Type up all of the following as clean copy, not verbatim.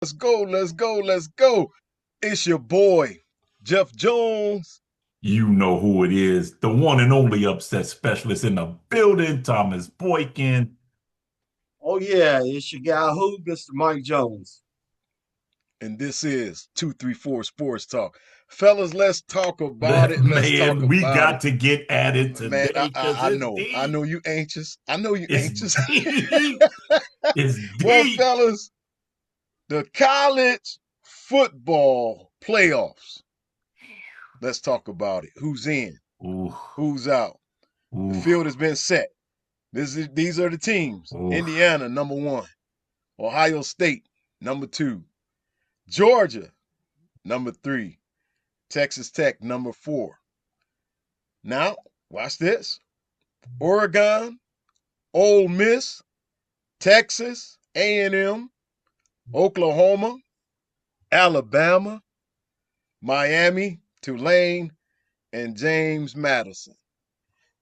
Let's go, let's go, let's go. It's your boy, Jeff Jones. You know who it is. The one and only upset specialist in the building, Thomas Boykin. Oh yeah, it's your guy who, Mr. Mike Jones. And this is 234 Sports Talk. Fellas, let's talk about it. Let's talk Man, we about it. got to get at it Man, today because I it's know. I deep. know you anxious. I know you It's anxious. deep. It's Well, deep. fellas, the college football playoffs. Let's talk about it. Who's in? Ooh, Who's out? The ooh, field has been set. These are the teams. ooh. Indiana, number one. Ohio State, number two. Georgia, number three. Texas Tech, number four. Now, watch this. Oregon, Ole Miss, Texas, A&M, Oklahoma, Alabama, Miami, Tulane, and James Madison.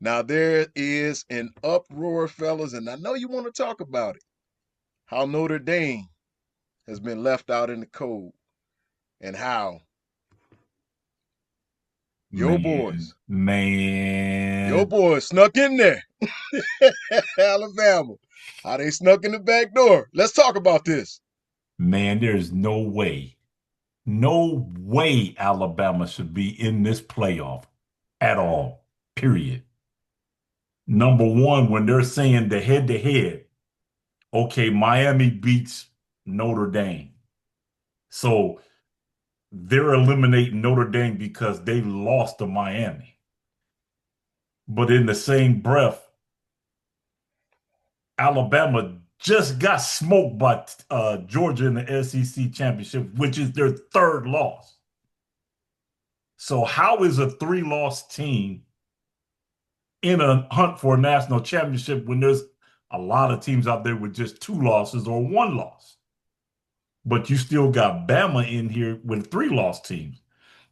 Now, there is an uproar, fellas, and I know you want to talk about it. How Notre Dame has been left out in the cold, and how your Man, boys, your man, boys snuck in there. Alabama. How they snuck in the back door. Let's talk about this. man, there's no way Alabama should be in this playoff at all, period. Number one, when they're saying the head to head, okay, Miami beats Notre Dame. So they're eliminating Notre Dame because they lost to Miami. But in the same breath, Alabama just got smoked by Georgia in the SEC championship, which is their third loss. So how is a three-loss team in a hunt for a national championship when there's a lot of teams out there with just two losses or one loss? But you still got Bama in here with three-loss teams.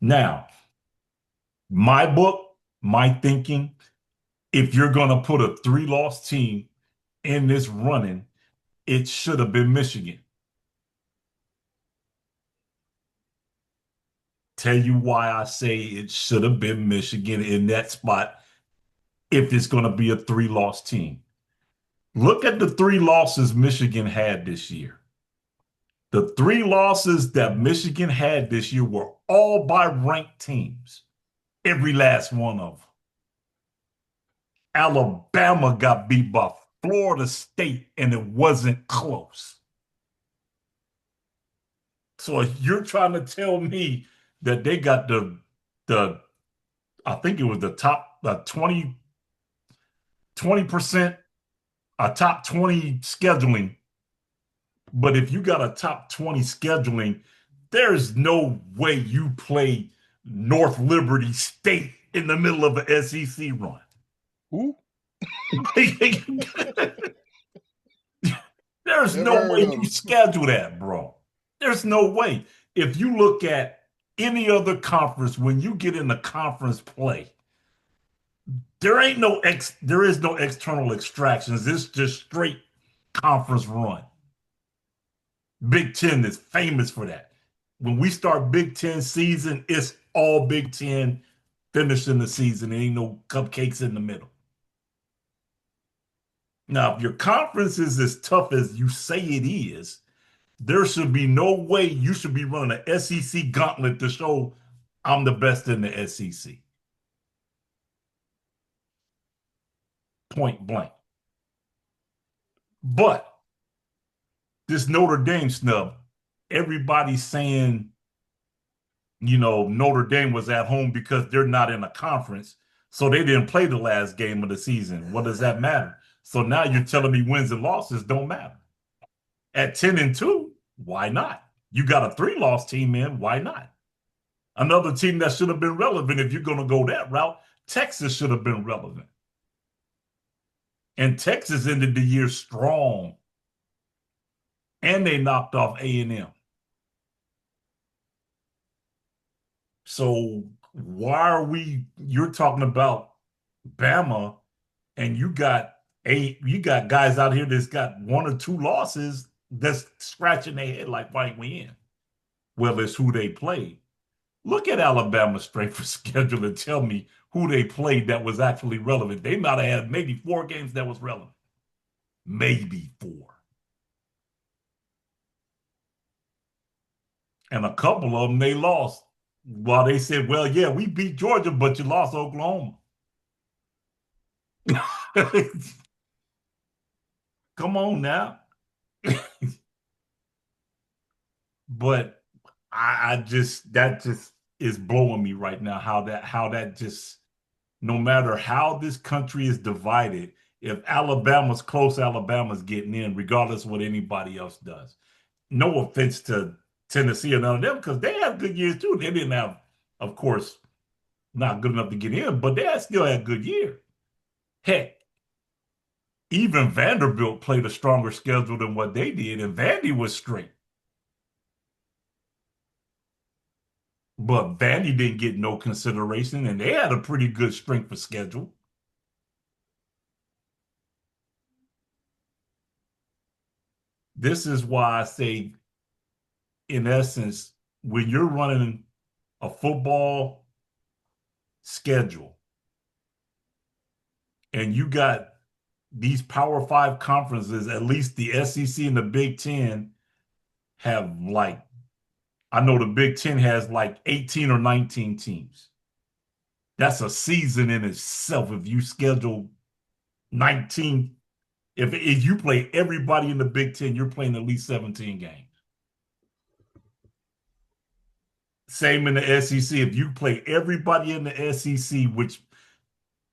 Now, my book, my thinking, if you're going to put a three-loss team in this running, it should have been Michigan. Tell you why I say it should have been Michigan in that spot if it's going to be a three-loss team. Look at the three losses Michigan had this year. The three losses that Michigan had this year were all by ranked teams, every last one of them. Alabama got beat by Florida State, and it wasn't close. So if you're trying to tell me that they got the I think it was the top 20% a top 20 scheduling, but if you got a top 20 scheduling, there's no way you play North Liberty State in the middle of an SEC run. Who? There's Never no heard way of you them. schedule that, bro. There's no way. If you look at any other conference, when you get into conference play, there is no external extractions. It's just straight conference run. Big Ten is famous for that. When we start Big Ten season, it's all Big Ten finishing the season. There ain't no cupcakes in the middle. Now, if your conference is as tough as you say it is, there should be no way you should be running an SEC gauntlet to show I'm the best in the SEC. Point blank. But this Notre Dame snub, everybody's saying, Notre Dame was at home because they're not in a conference. So they didn't play the last game of the season. What does that matter? So now you're telling me wins and losses don't matter. At 10-2, why not? You got a three-loss team in, why not? Another team that should have been relevant, if you're going to go that route, Texas should have been relevant. And Texas ended the year strong. And they knocked off A&M. So why are you're talking about Bama and you got guys out here that's got one or two losses. that's scratching their head like, why we in? Well, it's who they played. Look at Alabama's strength of schedule and tell me who they played that was actually relevant. They might have had maybe 4 games that was relevant. Maybe 4. And a couple of them they lost. While they said, well, yeah, we beat Georgia, but you lost Oklahoma. Come on now. But I just that just is blowing me right now how that just no matter how this country is divided, if Alabama's close, Alabama's getting in, regardless of what anybody else does. No offense to Tennessee or none of them, because they have good years too. They didn't have, of course, not good enough to get in, but they still had good years. Heck, even Vanderbilt played a stronger schedule than what they did, and Vandy was straight. But Vandy didn't get no consideration, and they had a pretty good strength of schedule. This is why I say, in essence, when you're running a football schedule and you got these Power 5 conferences, at least the SEC and the Big Ten have like, I know the Big Ten has like 18 or 19 teams. That's a season in itself if you schedule 19. If you play everybody in the Big Ten, you're playing at least 17 games. Same in the SEC. If you play everybody in the SEC, which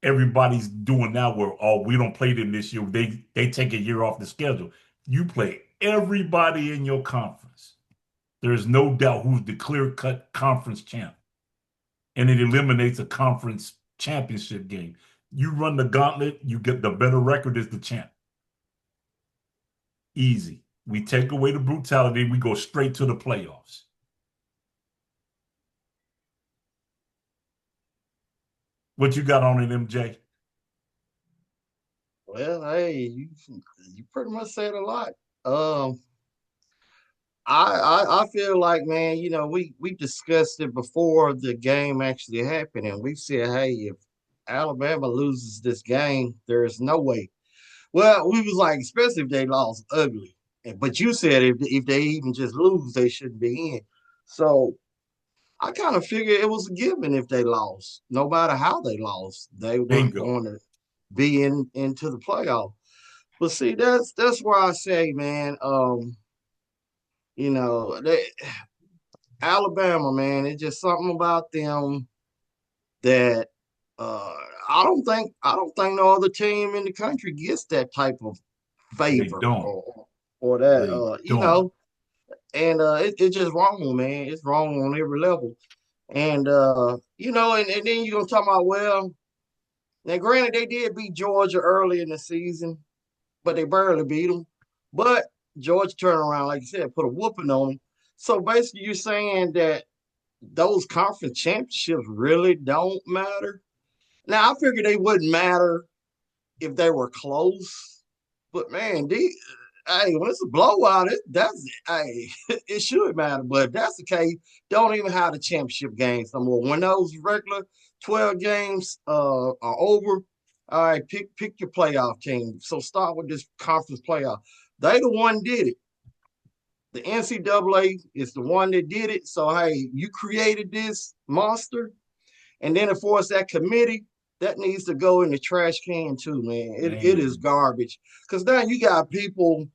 everybody's doing now where, oh, we don't play them this year. They take a year off the schedule. You play everybody in your conference. There's no doubt who's the clear-cut conference champ. And it eliminates a conference championship game. You run the gauntlet, you get the better record as the champ. Easy. We take away the brutality, we go straight to the playoffs. What you got on it, MJ? Well, hey, you pretty much said a lot. I feel like, man, we discussed it before the game actually happened, and we said, hey, if Alabama loses this game, there's no way. Well, we was like, especially if they lost ugly. But you said if they even just lose, they shouldn't be in. So I kind of figured it was a given if they lost. No matter how they lost, they weren't Bingo. going to be into the playoff. But see, that's where I say, man, they, Alabama, man, it's just something about them that uh, I don't think no other team in the country gets that type of They favor don't. or that They don't. and it's just wrong, man. It's wrong on every level. And and then you're gonna talk about, well, now granted they did beat Georgia early in the season, but they barely beat them. But Georgia turned around, like you said, put a whooping on them. So basically you're saying that those conference championships really don't matter. Now I figured they wouldn't matter if they were close, but man, hey, when it's a blowout, hey, it should matter. But if that's the case, don't even have the championship games no more. When those regular 12 games are over, all right, pick your playoff team. So start with this conference playoff. They the one did it. The NCAA is the one that did it. So hey, you created this monster, and then of course that committee that needs to go in the trash can too, man. It is Man. garbage. Because now you got people.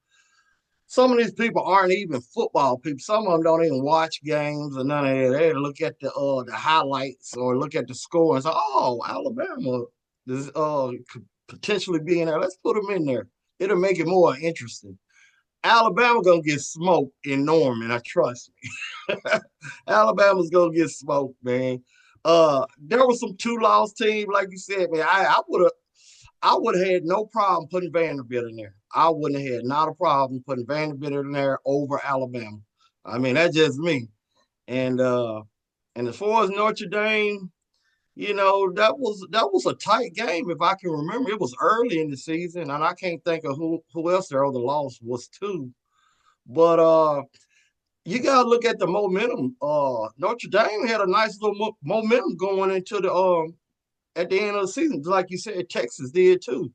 Some of these people aren't even football people. Some of them don't even watch games or none of that. They look at the highlights or look at the score and say, "Oh, Alabama is could potentially be in there. Let's put them in there. It'll make it more interesting." Alabama gonna get smoked in Norman. I trust me. Alabama's gonna get smoked, man. There were some 2-loss teams, like you said, man. I would have had no problem putting Vanderbilt in there. I wouldn't have had not a problem putting Vanderbilt in there over Alabama. I mean, that's just me. And as far as Notre Dame, that was a tight game if I can remember. It was early in the season, and I can't think of who else their other loss was to. But you gotta look at the momentum. Notre Dame had a nice little momentum going into the at the end of the season, like you said, Texas did too.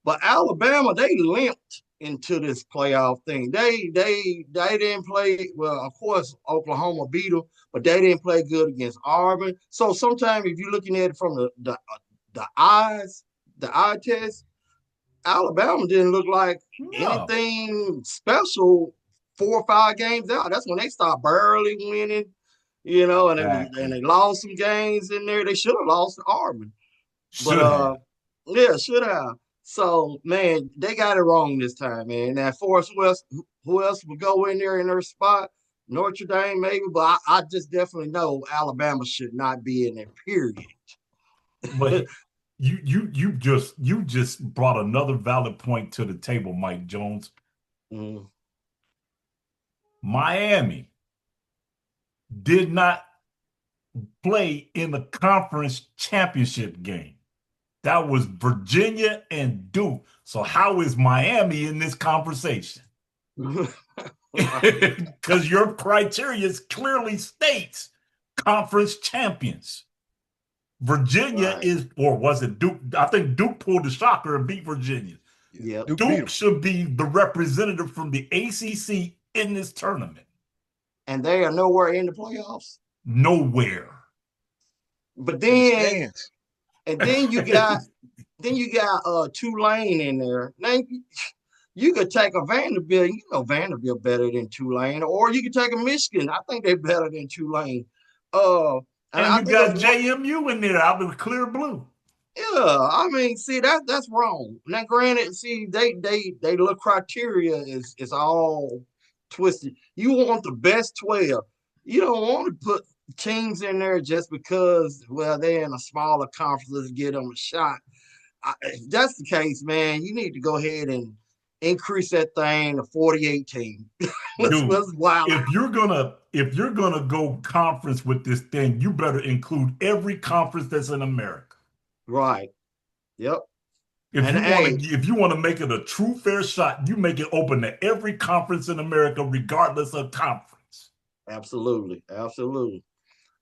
But Alabama, they limped into this playoff thing. They didn't play well. Of course, Oklahoma beat them, but they didn't play good against Auburn. So sometimes, if you're looking at it from the eyes, the eye test, Alabama didn't look like No, anything special 4 or 5 games out. That's when they start barely winning, and exactly. they lost some games in there. They should have lost to Auburn. But Should have. yeah, should have. So man, they got it wrong this time, man. Now Forrest West, who else would go in there in their spot? Notre Dame, maybe, but I just definitely know Alabama should not be in there. Period. But you just brought another valid point to the table, Mike Jones. Mm. Miami did not play in the conference championship game. That was Virginia and Duke. So how is Miami in this conversation? Because your criteria clearly states conference champions. Virginia Right. is, or was it Duke? I think Duke pulled the shocker and beat Virginia. Yeah, Yep. Duke beat Duke him. should be the representative from the ACC in this tournament. And they are nowhere in the playoffs. Nowhere. But In the then stands. and then you got Tulane in there. Now you could take a Vanderbilt. You know Vanderbilt better than Tulane, or you could take a Michigan. I think they're better than Tulane. Uh, and And I you think it's got JMU in there out of the clear blue. yeah. I mean, see that's wrong. Now, granted, see they look criteria is all twisted. You want the best 12. You don't want to put teams in there just because well they're in a smaller conference. Let's get them a shot. If that's the case, man, you need to go ahead and increase that thing to 48 teams. Dude, let's wild out. if you're gonna go conference with this thing, you better include every conference that's in America. Right. Yep. If And you want to hey, if you want to make it a true fair shot, you make it open to every conference in America, regardless of conference. absolutely, absolutely.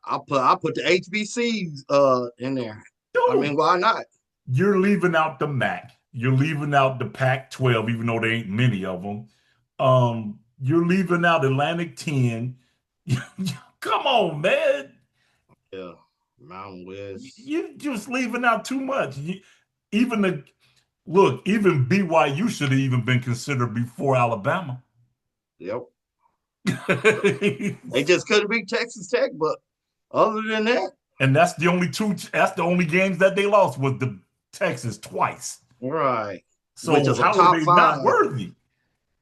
I put the HBCs in there. I mean, Dude, why not? you're leaving out the MAC. You're leaving out the Pac-12, even though there ain't many of them. You're leaving out Atlantic 10. Come on, man. Yeah. Mountain West. You're just leaving out too much. Even the look, even BYU should have even been considered before Alabama. Yep. And They just couldn't beat Texas Tech, but other than that, that's the only games that they lost was the Texas twice. right. Which So is a how are top they not five. worthy?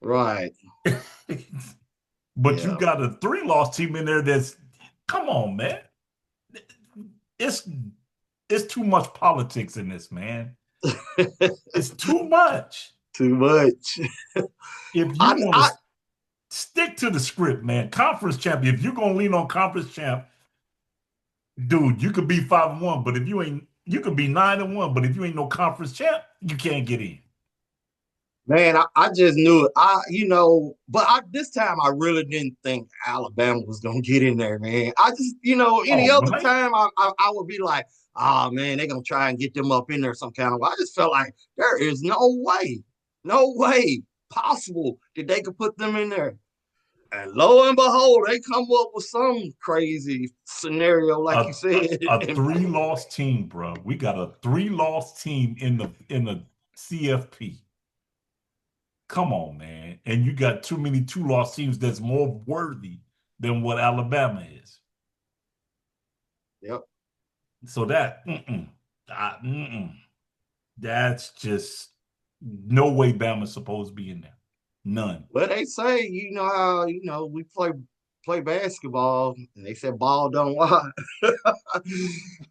Right. But you Yeah. got a 3-loss team in there that's come on, man. It's it's too much politics in this, man. It's too much. Too much. If you I, want I to stick to the script, man, conference champion, if you're gonna lean on conference champ, dude, you could be 5-1, but if you ain't, you could be 9-1, but if you ain't no conference champ, you can't get in. Man, I just knew it. But this time I really didn't think Alabama was gonna get in there, man. I just, any Oh, other right? time I would be like, oh man, they're gonna try and get them up in there some kind of way. I just felt like there is no way possible that they could put them in there. And lo and behold, they come up with some crazy scenario, like A, you said. a And 3-loss team, bro. We got a 3-loss team in the CFP. Come on, man. And you got too many 2-loss teams that's more worthy than what Alabama is. yep. So mm-mm. That's just no way Bama's supposed to be in there. None. Well, they say, how, we play basketball, and they said ball don't lie.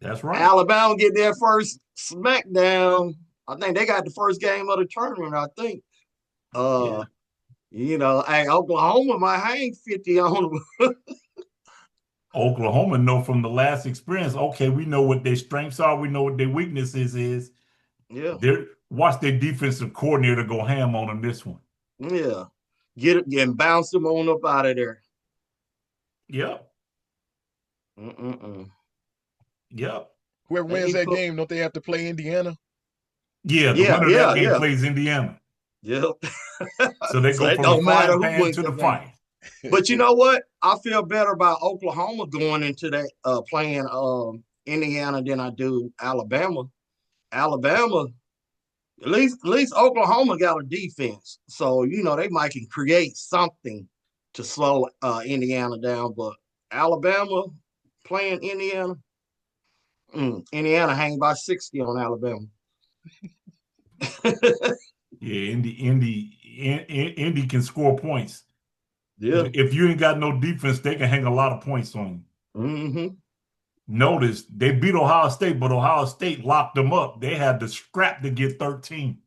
That's right. Alabama get their first smackdown. I think they got the first game of the tournament, I think. Yeah. Uh, hey, Oklahoma might hang 50 on them. Oklahoma know from the last experience, okay, we know what their strengths are, we know what their weaknesses is. Yeah, Watch their defensive coordinator go ham on them this one. yeah. get it and bounce them on up out of there. Yep. Mm-mm-mm. Yep. Whoever They wins need to that put. game, don't they have to play Indiana? Yeah, the Yeah, winner of that yeah, game yeah, plays Indiana. yeah. So they So go it from the don't matter frying who pan wins to the that game. fire. But you know what? I feel better about Oklahoma going into that playing Indiana than I do Alabama. Alabama, at least Oklahoma got a defense, so they might can create something to slow Indiana down. But Alabama playing Indiana, Indiana hang by 60 on Alabama. Yeah, Indy can score points. Yeah. If you ain't got no defense, they can hang a lot of points on you. Mm-hmm. Notice they beat Ohio State, but Ohio State locked them up. They had to scrap to get 13.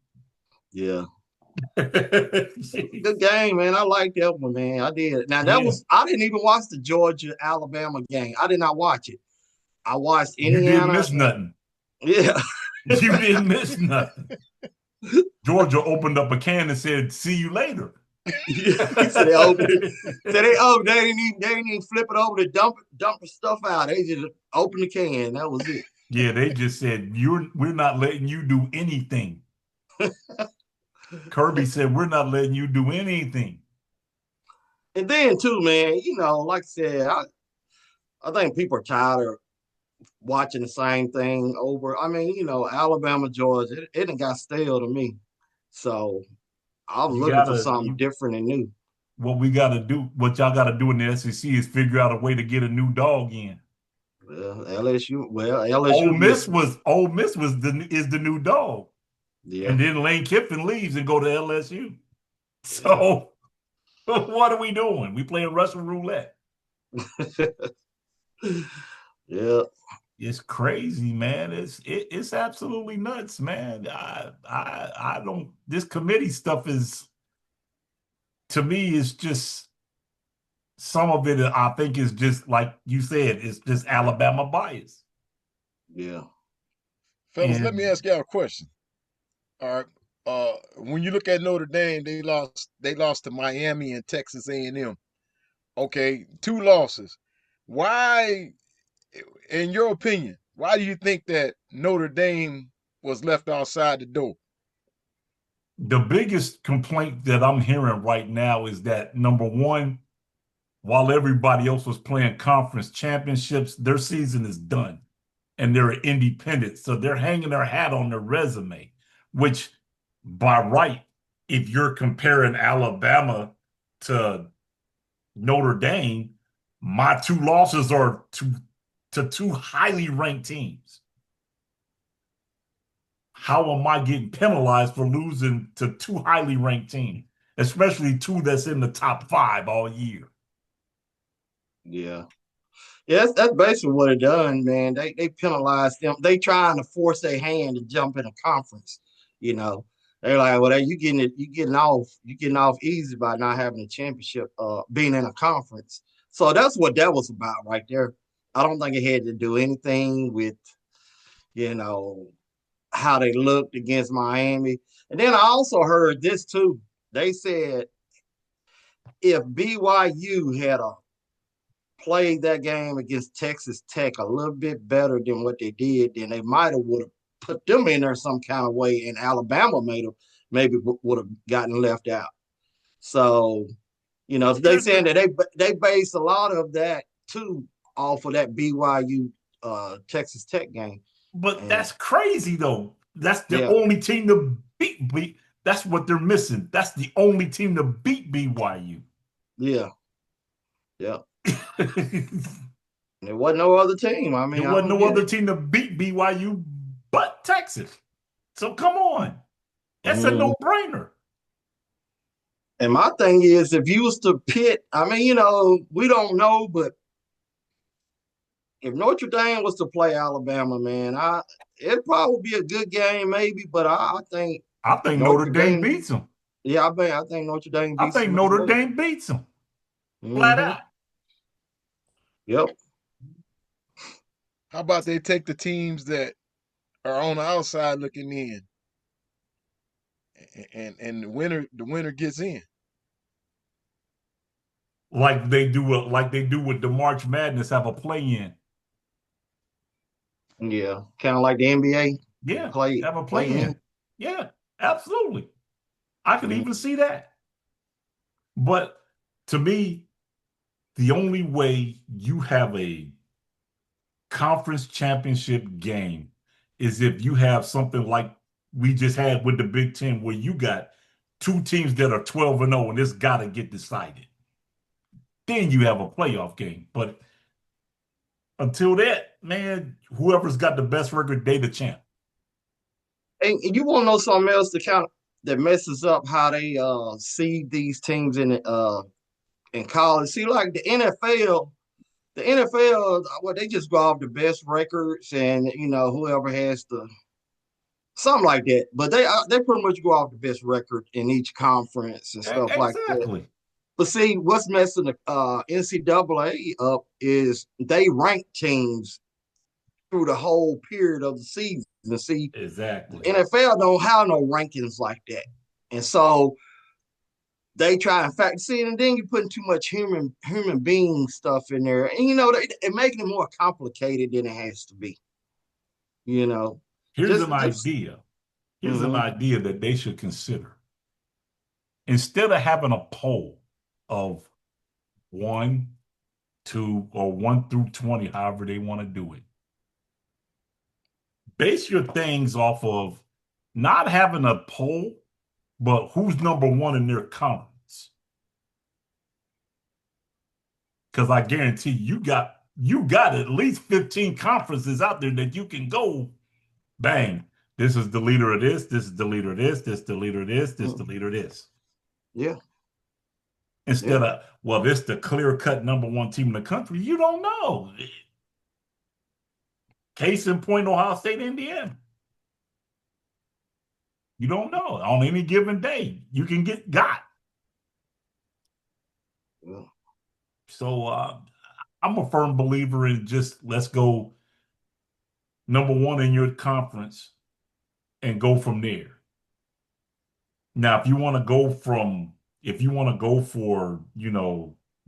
Yeah. Good game, man. I like that one, man. I did. Now Yeah, I didn't even watch the Georgia Alabama game. I did not watch it. I watched you didn't Indiana miss and nothing. yeah. You didn't miss nothing. Georgia opened up a can and said, "See you later." Yeah. He said they opened it. Said they didn't even flip it over to dump the stuff out. They just opened the can. That was it. Yeah, they just said, we're not letting you do anything. Kirby said, we're not letting you do anything. And then too, man, like I said, I think people are tired of watching the same thing over. I mean, Alabama, Georgia, it done got stale to me. So I was You looking for gotta, something different and new. what y'all gotta do in the SEC is figure out a way to get a new dog in. LSU missing. Ole Miss is the new dog. Yeah. And then Lane Kiffin leaves and go to LSU. Yeah. So what are we doing? We playing Russian roulette. Yeah. It's crazy, man. It's absolutely nuts, man. I don't. This committee stuff is, to me, is just, some of it. I think is just like you said. It's just Alabama bias. Yeah. Fellas, let me And ask y'all a question. All right. When you look at Notre Dame, they lost to Miami and Texas A&M. Okay, two losses. Why, in your opinion, why do you think that Notre Dame was left outside the door? the biggest complaint that I'm hearing right now is that, number one, while everybody else was playing conference championships, their season is done and they're independent. So they're hanging their hat on their resume, which by right, if you're comparing Alabama to Notre Dame, my two losses are to two highly ranked teams. How am I getting penalized for losing to two highly ranked teams, especially two that's in the top 5 all year? Yeah. Yeah, that's basically what it done, man. They penalized them. They trying to force their hand to jump in a conference. You know, they're like, well, you getting off easy by not having a championship, being in a conference. So that's what that was about right there. I don't think it had to do anything with you know how they looked against Miami. And then I also heard this too. They said if BYU had played that game against Texas Tech a little bit better than what they did, then they might have would have put them in there some kind of way, and Alabama maybe would have gotten left out. So, they Here's saying the that they base a lot of that too off of that BYU Texas Tech game. But And that's crazy though. That's the yeah, only team to beat. That's what they're missing. That's the only team to beat BYU. yeah, yeah. There There wasn't no other team. I mean, I wasn't don't no get other it. team to beat BYU but Texas. So come on. That's a Mm. no-brainer. And my thing is, if you was to pit, I mean, we don't know, but if Notre Dame was to play Alabama, man, it'd probably be a good game, maybe. But I think I think Notre Notre Dame Dame, beats them. yeah, I think Notre Dame I beats think them as Notre well. Dame beats them. Flat Mm-hmm. out. Yep. How about they take the teams that are on the outside looking in, and the winner gets in? like they do with the March Madness, have a play-in. Yeah, kind of like the NBA. Yeah, Play have a play in. play-in. Yeah, absolutely. I could Mhm. even see that. But to me, the only way you have a conference championship game is if you have something like we just had with the Big Ten, where you got two teams that are 12-0, and it's got to get decided. Then you have a playoff game. But until that, man, whoever's got the best record, they the champ. And you want to know something else that messes up how they seed these teams in college. See, like the NFL, well, they just go off the best records, and whoever has the something like that. But they pretty much go off the best record in each conference and stuff like that. Exactly. But see, what's messing the NCAA up is they rank teams through the whole period of the season. See, the Exactly. NFL don't have no rankings like that, and so they try and fact see, and then you're putting too much human being stuff in there, and it making it more complicated than it has to be. You know, Here's just an just. idea. Here's an Mm-hmm. idea that they should consider. Instead of having a poll of 1, 2, or 1 through 20, however they want to do it, base your things off of not having a poll, but who's number one in their conference. Because I guarantee you got at least 15 conferences out there that you can go, bang. This is the leader of this. This is the leader of this. This is the leader of this. This is the leader of this. Yeah, Instead yeah. of, well, this the clear-cut number one team in the country. You don't know. Case in point, Ohio State, Indiana. You don't know. On any given day, you can get got. Yeah. So I'm a firm believer in just let's go number one in your conference and go from there. Now, if you want to go for,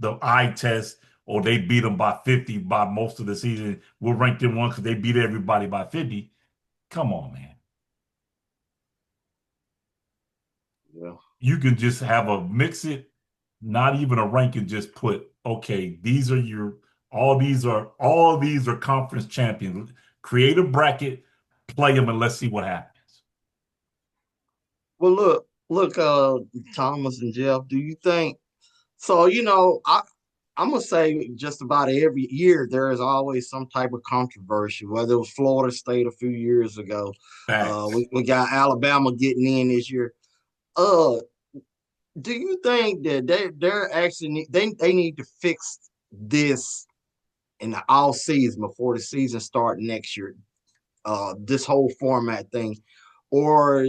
the eye test, or they beat them by 50 by most of the season, we'll rank them one because they beat everybody by 50. Come on, man. Yeah. You can just have a mix it, not even a ranking, just put, okay, all these are conference champions. Create a bracket, play them, and let's see what happens. Well, look, Thomas and Jeff. Do you think so? I'm gonna say just about every year there is always some type of controversy. Whether it was Florida State a few years ago, Facts. we got Alabama getting in this year. Uh, do you think that they're actually they need to fix this in the all season before the season start next year? This whole format thing, or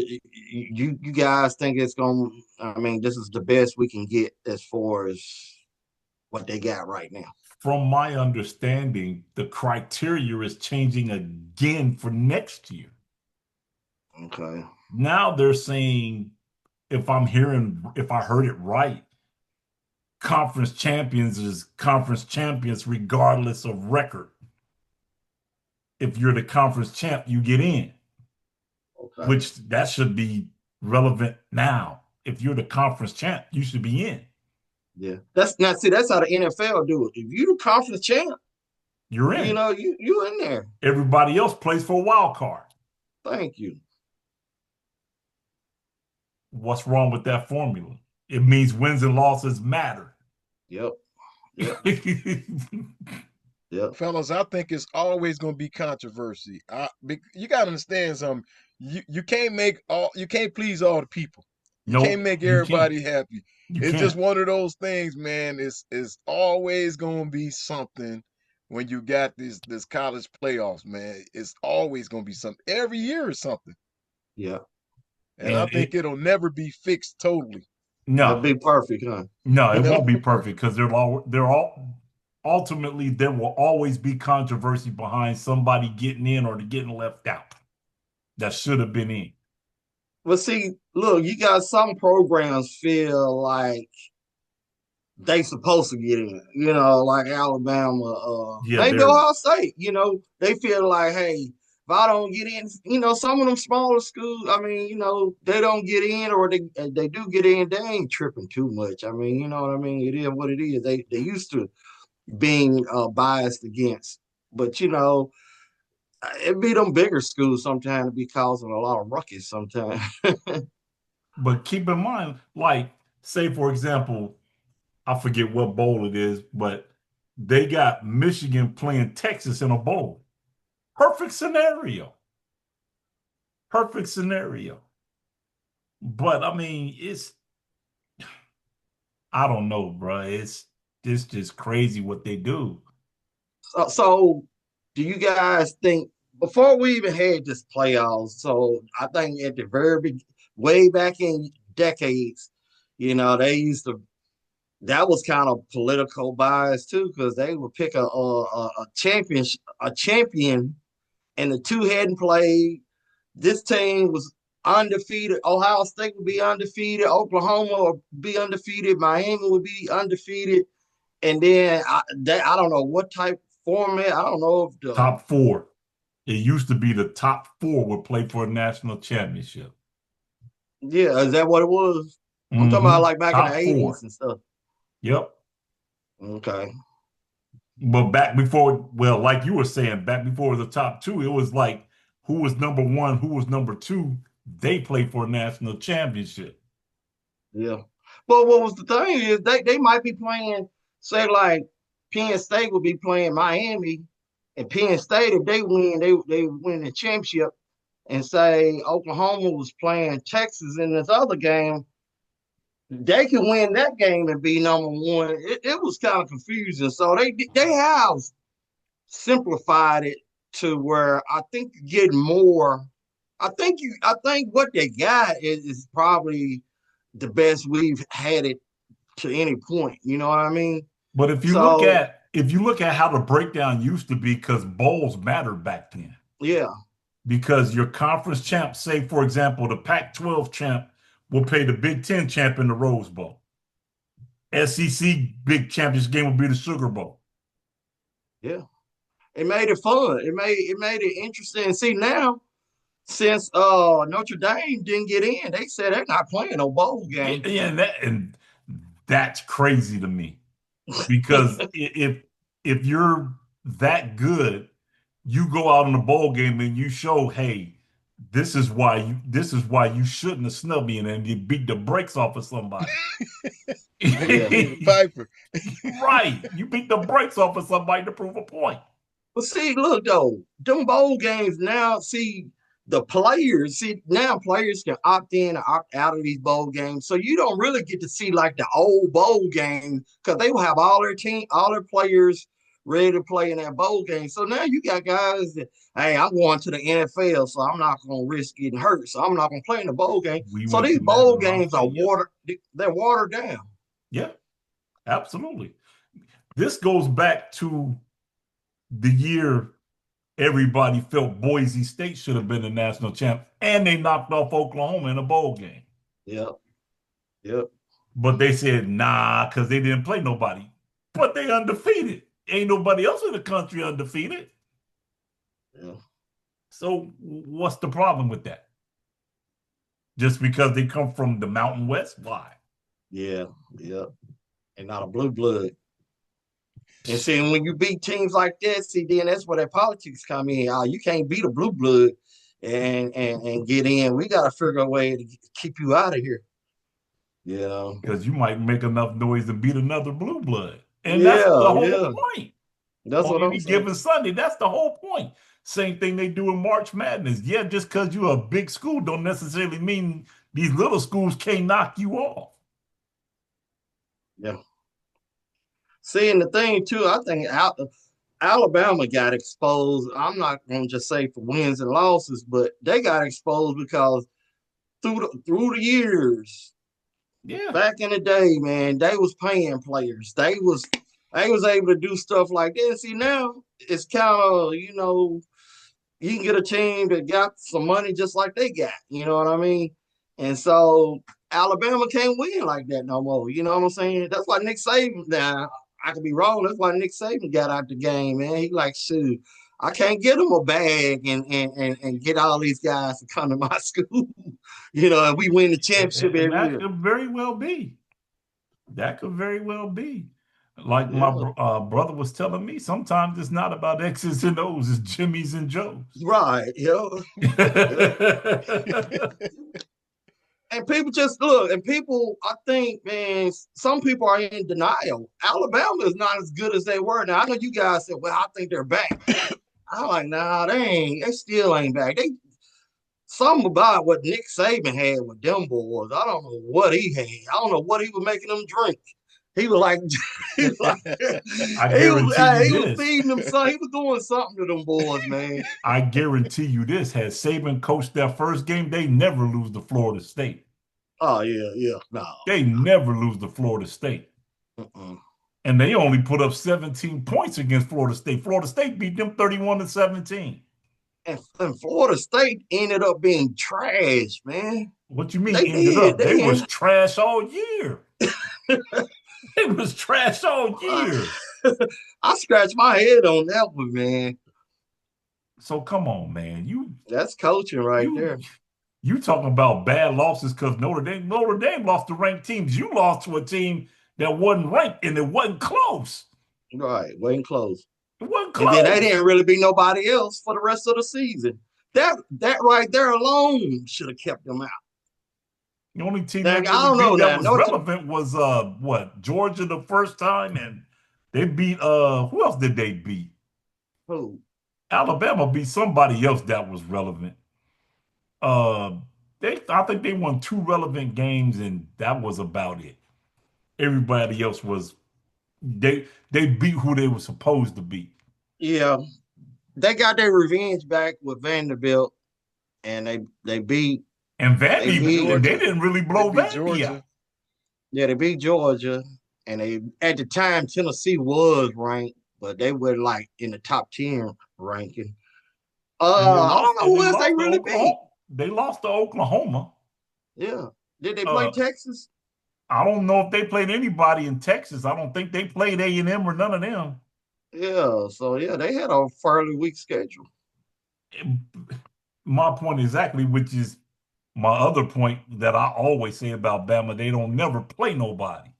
you guys think it's going to, I mean, this is the best we can get as far as what they got right now? From my understanding, the criteria is changing again for next year. Okay. Now they're saying, if I heard it right, conference champions is conference champions regardless of record. If you're the conference champ, you get in, Okay. which that should be relevant now. If you're the conference champ, you should be in. Yeah. That's how the NFL do it. If you the conference champ, You're in. you in there. Everybody else plays for a wild card. Thank you. What's wrong with that formula? It means wins and losses matter. Yep. Yep. Yep. Fellas, I think it's always going to be controversy. You got to understand something. You can't you can't please all the people. You can't Nope, make you can't. everybody happy. You It's just can't. one of those things, man. It's always going to be something when you got this college playoffs, man. It's always going to be something. Every year is something, Yeah. and I And think it'll never be fixed totally. That'd no, be perfect, huh? no, it won't be Never. perfect because they're all ultimately there will always be controversy behind somebody getting in or getting left out that should have been in. Well, see, look, you got some programs feel like they supposed to get in, you know, like Alabama, Yeah, maybe they're Ohio State, you know, they feel like, hey, if I don't get in, you know, some of them smaller schools, I mean, you know, they don't get in or they do get in, they ain't tripping too much. I mean, you know what I mean? It is what it is. They used to being biased against, but you know, it be them bigger schools sometimes to be causing a lot of ruckus sometimes. but keep in mind, like, say for example, I forget what bowl it is, but they got Michigan playing Texas in a bowl. Perfect scenario. Perfect scenario. But I mean, I don't know, bro. It's just crazy what they do. So, do you guys think before we even had this playoffs? So, I think at the way back in decades, you know, they used to. That was kind of political bias too, because they would pick a champion, and the two hadn't played. This team was undefeated. Ohio State would be undefeated. Oklahoma would be undefeated. Miami would be undefeated. And then I don't know what type format. I don't know if the Top four. It used to be the top four would play for a national championship. yeah, is that what it was? I'm talking about like back in the Top 80s four. and stuff. Yep. Okay. But back before, well, like you were saying, back before the top two, it was like who was number one, who was number two. They played for a national championship. Yeah. But what was the thing is they might be playing, say like Penn State would be playing Miami, and Penn State if they win the championship, and say Oklahoma was playing Texas in this other game, they could win that game and be number one. It was kind of confusing. So they have simplified it to where I think you get more. I think what they got is probably the best we've had it to any point. You know what I mean? But So if you look at how the breakdown used to be, because bowls mattered back then. yeah, Because your conference champ, say for example, the Pac-12 champ will play the Big Ten champ in the Rose Bowl. SEC big championship game will be the Sugar Bowl. yeah, it made it fun. It made it interesting. See now, since Notre Dame didn't get in, they said they're not playing no bowl game. Yeah, and that's crazy to me because if you're that good, you go out in a bowl game and you show, hey, this is why you shouldn't have snubbed me and you beat the brakes off of somebody. Nigga Yeah. Peter Piper. Right. You beat the brakes off of somebody to prove a point. But see, look though, them bowl games now, see the players, see now players can opt in or opt out of these bowl games. So you don't really get to see like the old bowl game because they will have all their players ready to play in that bowl game. So now you got guys that, hey, I'm going to the NFL, so I'm not gonna risk getting hurt. So I'm not gonna play in the bowl game. We So went these through that bowl in our games are state. Yep. they're watered down. Yeah, absolutely. This goes back to the year everybody felt Boise State should have been the national champ, and they knocked off Oklahoma in a bowl game. Yep. Yep. But they said, nah, because they didn't play nobody. But they undefeated. Ain't nobody else in the country undefeated. Yeah. So what's the problem with that? Just because they come from the Mountain West? Why? Yeah. Yep. And not a blue blood. And see, when you beat teams like that, see, then that's where that politics come in. Oh, you can't beat a blue blood and get in. We got to figure a way to keep you out of here. You know? Because you might make enough noise to beat another blue blood. And that's the Yeah, whole yeah. point. That's On what I'm any saying. given Sunday, that's the whole point. Same thing they do in March Madness. Yeah, just because you're a big school don't necessarily mean these little schools can't knock you off. Yeah. See, and the thing too, I think Alabama got exposed. I'm not going to just say for wins and losses, but they got exposed because through the years, Yeah. back in the day, man, they was paying players. They was able to do stuff like that. See, now it's kind of, you know, you can get a team that got some money just like they got. You know what I mean? And so Alabama can't win like that no more. You know what I'm saying? That's why Nick Saban. Now I could be wrong. That's why Nick Saban got out the game, man. He like, shoot, I can't get him a bag and get all these guys to come to my school. And we win the championship And every that year. could very well be. That could very well be. Like my Yeah, brother was telling me, sometimes it's not about X's and O's, it's Jimmy's and Joe's. right. Yeah. And people just look, and people, I think, man, some people are in denial. Alabama is not as good as they were. Now, I know you guys said, well, I think they're back. I'm like, nah, they still ain't back. Something about what Nick Saban had with them boys. I don't know what he had. I don't know what he was making them drink. He was like, he was, like, I guarantee you he was this. feeding them something. He was doing something to them boys, man. I guarantee you this. Had Saban coached that first game, they never lose to Florida State. Oh, yeah, no. They never lose to Florida State. And they only put up 17 points against Florida State. Florida State beat them 31-17. And Florida State ended up being trash, man. What you mean They ended did. up? They was trash all year. It was trash all year. I scratched my head on that one, man. So come on, man. That's coaching right there. You talking about bad losses because Notre Dame lost to ranked teams. You lost to a team that wasn't ranked and it wasn't close. Right, wasn't close. It wasn't close. And then they didn't really be nobody else for the rest of the season. That right there alone should have kept them out. The only team that was relevant was Georgia the first time, and they beat who else did they beat? Who? Alabama beat somebody else that was relevant. I think they won 2 relevant games, and that was about it. Everybody else was they beat who they were supposed to beat. Yeah, they got their revenge back with Vanderbilt, and they beat. And Vandy, and they didn't really blow Vandy out. Yeah, they beat Georgia, and at the time Tennessee was ranked, but they were like in the top 10 ranking. I don't know who else they really beat. They lost to Oklahoma. Yeah. Did they play Texas? I don't know if they played anybody in Texas. I don't think they played A&M or none of them. Yeah, so yeah, they had a fairly weak schedule. My point exactly, which is my other point that I always say about Bama, they don't never play nobody.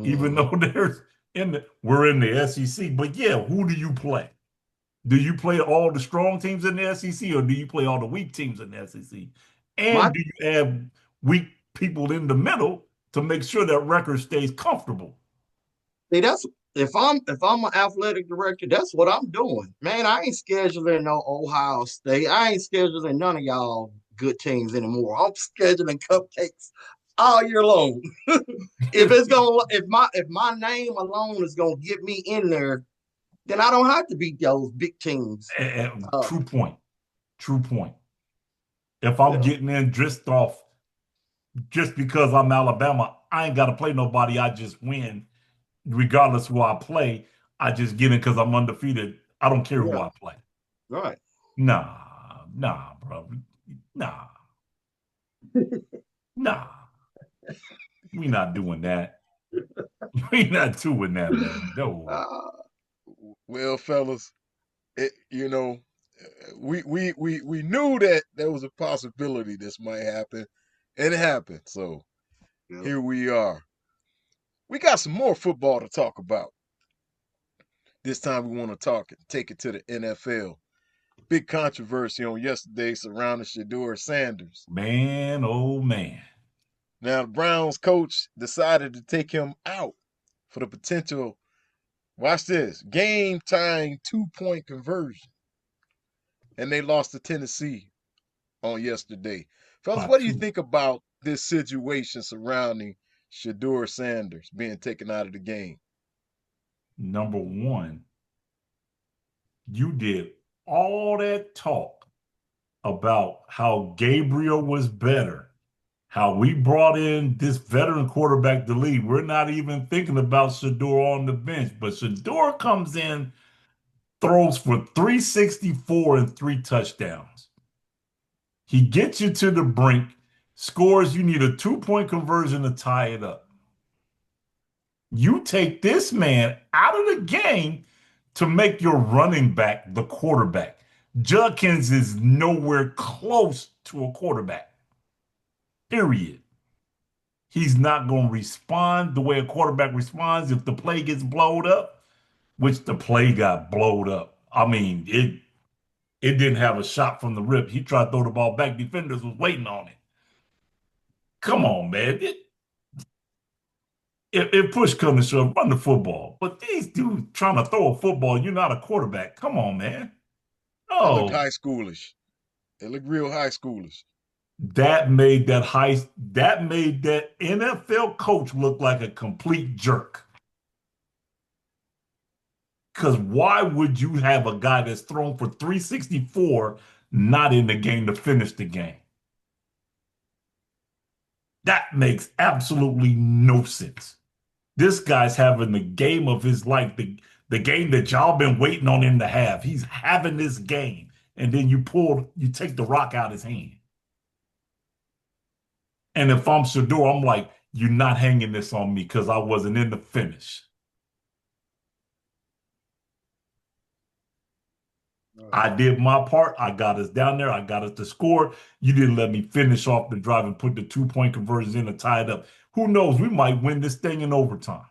Even though we're in the SEC. But yeah, who do you play? Do you play all the strong teams in the SEC or do you play all the weak teams in the SEC? And do you have weak people in the middle to make sure that record stays comfortable? See, that's if I'm an athletic director, that's what I'm doing. Man, I ain't scheduling no Ohio State. I ain't scheduling none of y'all good teams anymore. I'm scheduling cupcakes all year long. if my name alone is gonna get me in there, then I don't have to beat those big teams. True point. If I'm getting in dressed off just because I'm Alabama, I ain't got to play nobody. I just win, regardless who I play. I just get in because I'm undefeated. I don't care who I play. Right. Nah, bro. Nah. We not doing that. We not doing that, man. No. Well, fellas, we knew that there was a possibility this might happen, and it happened. So here we are. We got some more football to talk about. This time we want to take it to the NFL. Big controversy on yesterday surrounding Shedeur Sanders. Man, oh man. Now the Browns coach decided to take him out for the potential, watch this, game-tying 2-point conversion. And they lost to Tennessee on yesterday. Fellas, what do you think about this situation surrounding Shedeur Sanders being taken out of the game? Number one, you did all that talk about how Gabriel was better, how we brought in this veteran quarterback to lead. We're not even thinking about Shedeur on the bench, but Shedeur comes in, throws for 364 and 3 touchdowns. He gets you to the brink. Scores, you need a 2-point conversion to tie it up. You take this man out of the game to make your running back the quarterback. Judkins is nowhere close to a quarterback. Period. He's not going to respond the way a quarterback responds if the play gets blowed up, which the play got blowed up. I mean, it didn't have a shot from the rip. He tried to throw the ball back. Defenders was waiting on it. Come on, man. If push comes to shove, run the football. But these dudes trying to throw a football, you're not a quarterback. Come on, man. It looked Oh, high schoolish. It looked real high schoolish. that made that NFL coach look like a complete jerk. Because why would you have a guy that's thrown for 364 not in the game to finish the game? That makes absolutely no sense. This guy's having the game of his life, the game that y'all been waiting on him to have. He's having this game. And then you take the rock out his hand. And if I'm Shedeur, I'm like, you're not hanging this on me because I wasn't in the finish. I did my part. I got us down there. I got us to score. You didn't let me finish off the drive and put the 2-point conversions in to tie it up. Who knows? We might win this thing in overtime.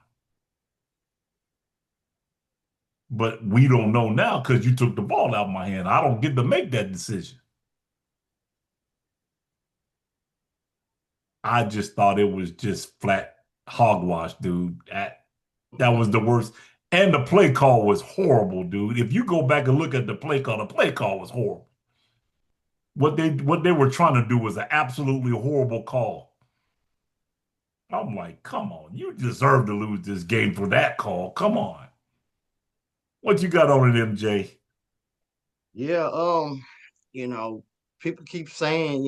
But we don't know now because you took the ball out of my hand. I don't get to make that decision. I just thought it was just flat hogwash, dude. That was the worst. And the play call was horrible, dude. If you go back and look at the play call was horrible. What they were trying to do was an absolutely horrible call. I'm like, come on, you deserve to lose this game for that call. Come on. What you got on it, MJ? Yeah, you know, people keep saying,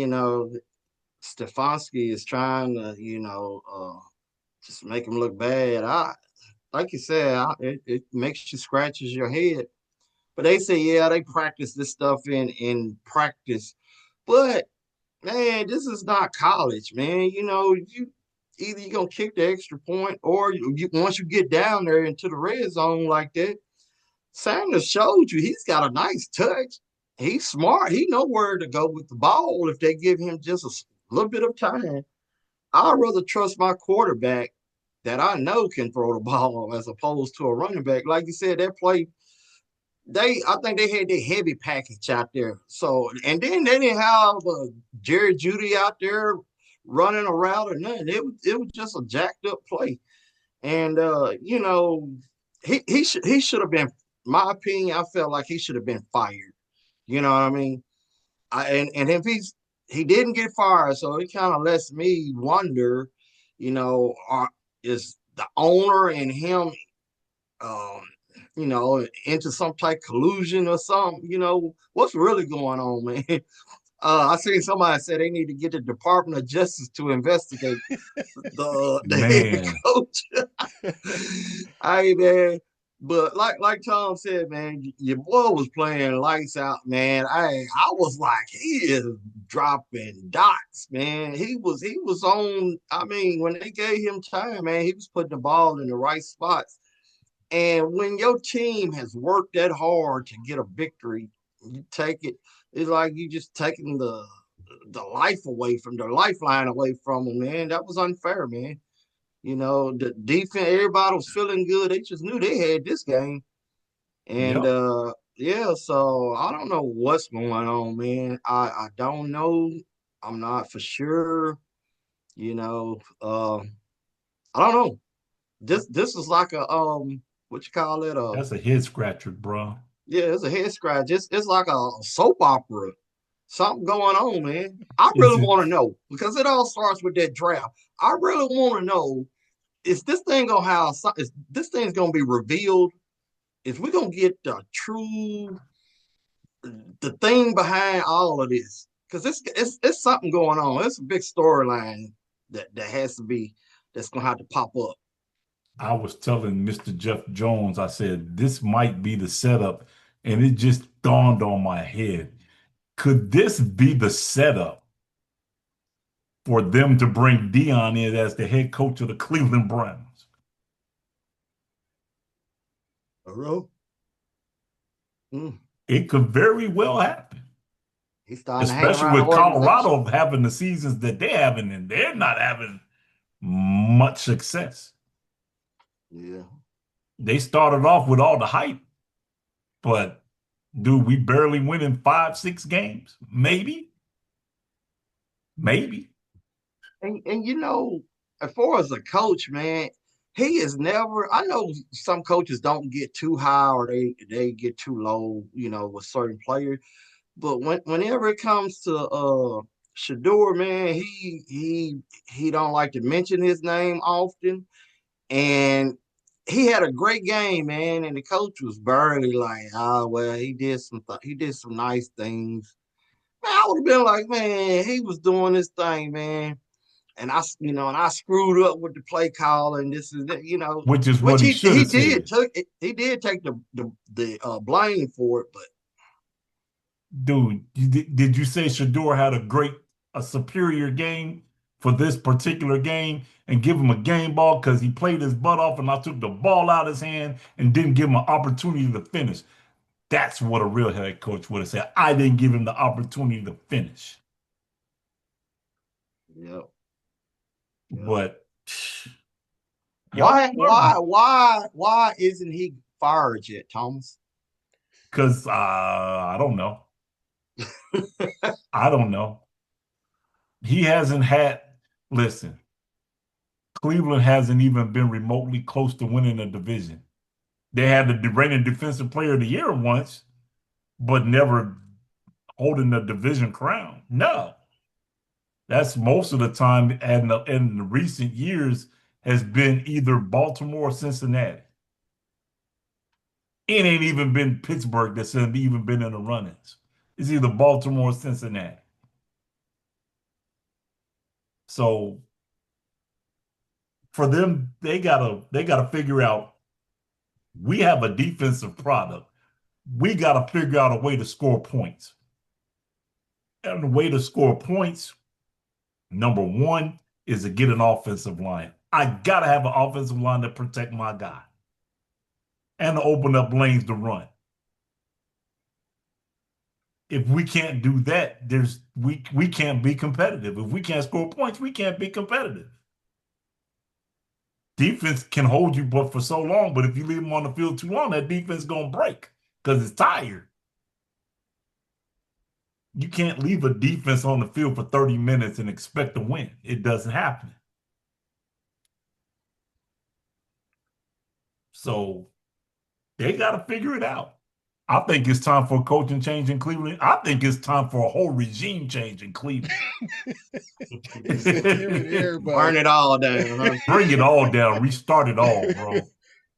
Stefanski is trying to, just make him look bad. Like you said, it makes you scratches your head. But they say, yeah, they practice this stuff in practice. But man, this is not college, man. You either you're gonna kick the extra point or once you get down there into the red zone like that, Sanders showed you he's got a nice touch. He's smart. He know where to go with the ball if they give him just a little bit of time. I'd rather trust my quarterback that I know can throw the ball as opposed to a running back. Like you said, that play, I think they had their heavy package out there. So, and then they didn't have Jerry Judy out there running around or nothing. It was just a jacked up play. And he should have been. My opinion, I felt like he should have been fired. You know what I mean? And if he didn't get fired, so it kind of lets me wonder, is the owner and him, um, into some type of collusion or something? What's really going on, man? I seen somebody say they need to get the Department of Justice to investigate the head Man, coach. Hey man, but like Tom said, man, your boy was playing lights out, man. I was like, he is dropping dots, man. He was on. I mean, when they gave him time, man, he was putting the ball in the right spots. And when your team has worked that hard to get a victory, you take it. It's like you just taking the life away from their lifeline away from them, man. That was unfair, man. The defense, everybody was feeling good. They just knew they had this game. And yep. yeah, so I don't know what's going on, man. I don't know. I'm not for sure. You know, uh I don't know. This is like a what you call it? That's a head scratcher, bro. Yeah, it's a head scratch. It's like a soap opera. Something going on, man. I Is really it? want to know because it all starts with that draft. I really want to know, is this thing gonna have is this thing's gonna be revealed? Is we gonna get the thing behind all of this? Because it's something going on. It's a big storyline that has to be that's gonna have to pop up. I was telling Mr. Jeff Jones, I said, this might be the setup. And it just dawned on my head. Could this be the setup for them to bring Dion in as the head coach of the Cleveland Browns. Hello? It could very well happen. He's starting to hang Especially around the with organization. Colorado having the seasons that they're having, and they're not having much success. Yeah. They started off with all the hype, but dude, we barely winning 5-6 games. Maybe. And you know, as far as a coach, man, he is never. I know some coaches don't get too high or they get too low, you know, with certain players. But whenever it comes to Shedeur, man, he don't like to mention his name often, and he had a great game, man. And the coach was barely like, oh well, he did some nice things. Man, I would have been like, man, he was doing this thing, man. And I screwed up with the play call and this is that, Which is which what he should have said. he did take the blame for it, but Dude, did you say Shedeur had a superior game for this particular game and give him a game ball because he played his butt off and I took the ball out of his hand and didn't give him an opportunity to finish? That's what a real head coach would have said. I didn't give him the opportunity to finish. yeah. But Why isn't he fired yet, Thomas? Because I don't know. I don't know. He hasn't had, listen, Cleveland hasn't even been remotely close to winning a division. They had the reigning defensive player of the year once, but never holding the division crown. No. That's most of the time and in the recent years has been either Baltimore or Cincinnati. It ain't even been Pittsburgh that's even been in the run-ins. It's either Baltimore or Cincinnati. So for them, they gotta figure out we have a defensive product. We gotta figure out a way to score points. And the way to score points, number one, is to get an offensive line. I gotta have an offensive line to protect my guy and to open up lanes to run. If we can't do that, we can't be competitive. If we can't score points, we can't be competitive. Defense can hold you but for so long, but if you leave them on the field too long, that defense is gonna break because it's tired. You can't leave a defense on the field for 30 minutes and expect to win. It doesn't happen. So they got to figure it out. I think it's time for a coaching change in Cleveland. I think it's time for a whole regime change in Cleveland. Burn it all down, huh? Bring it all down. Restart it all, bro.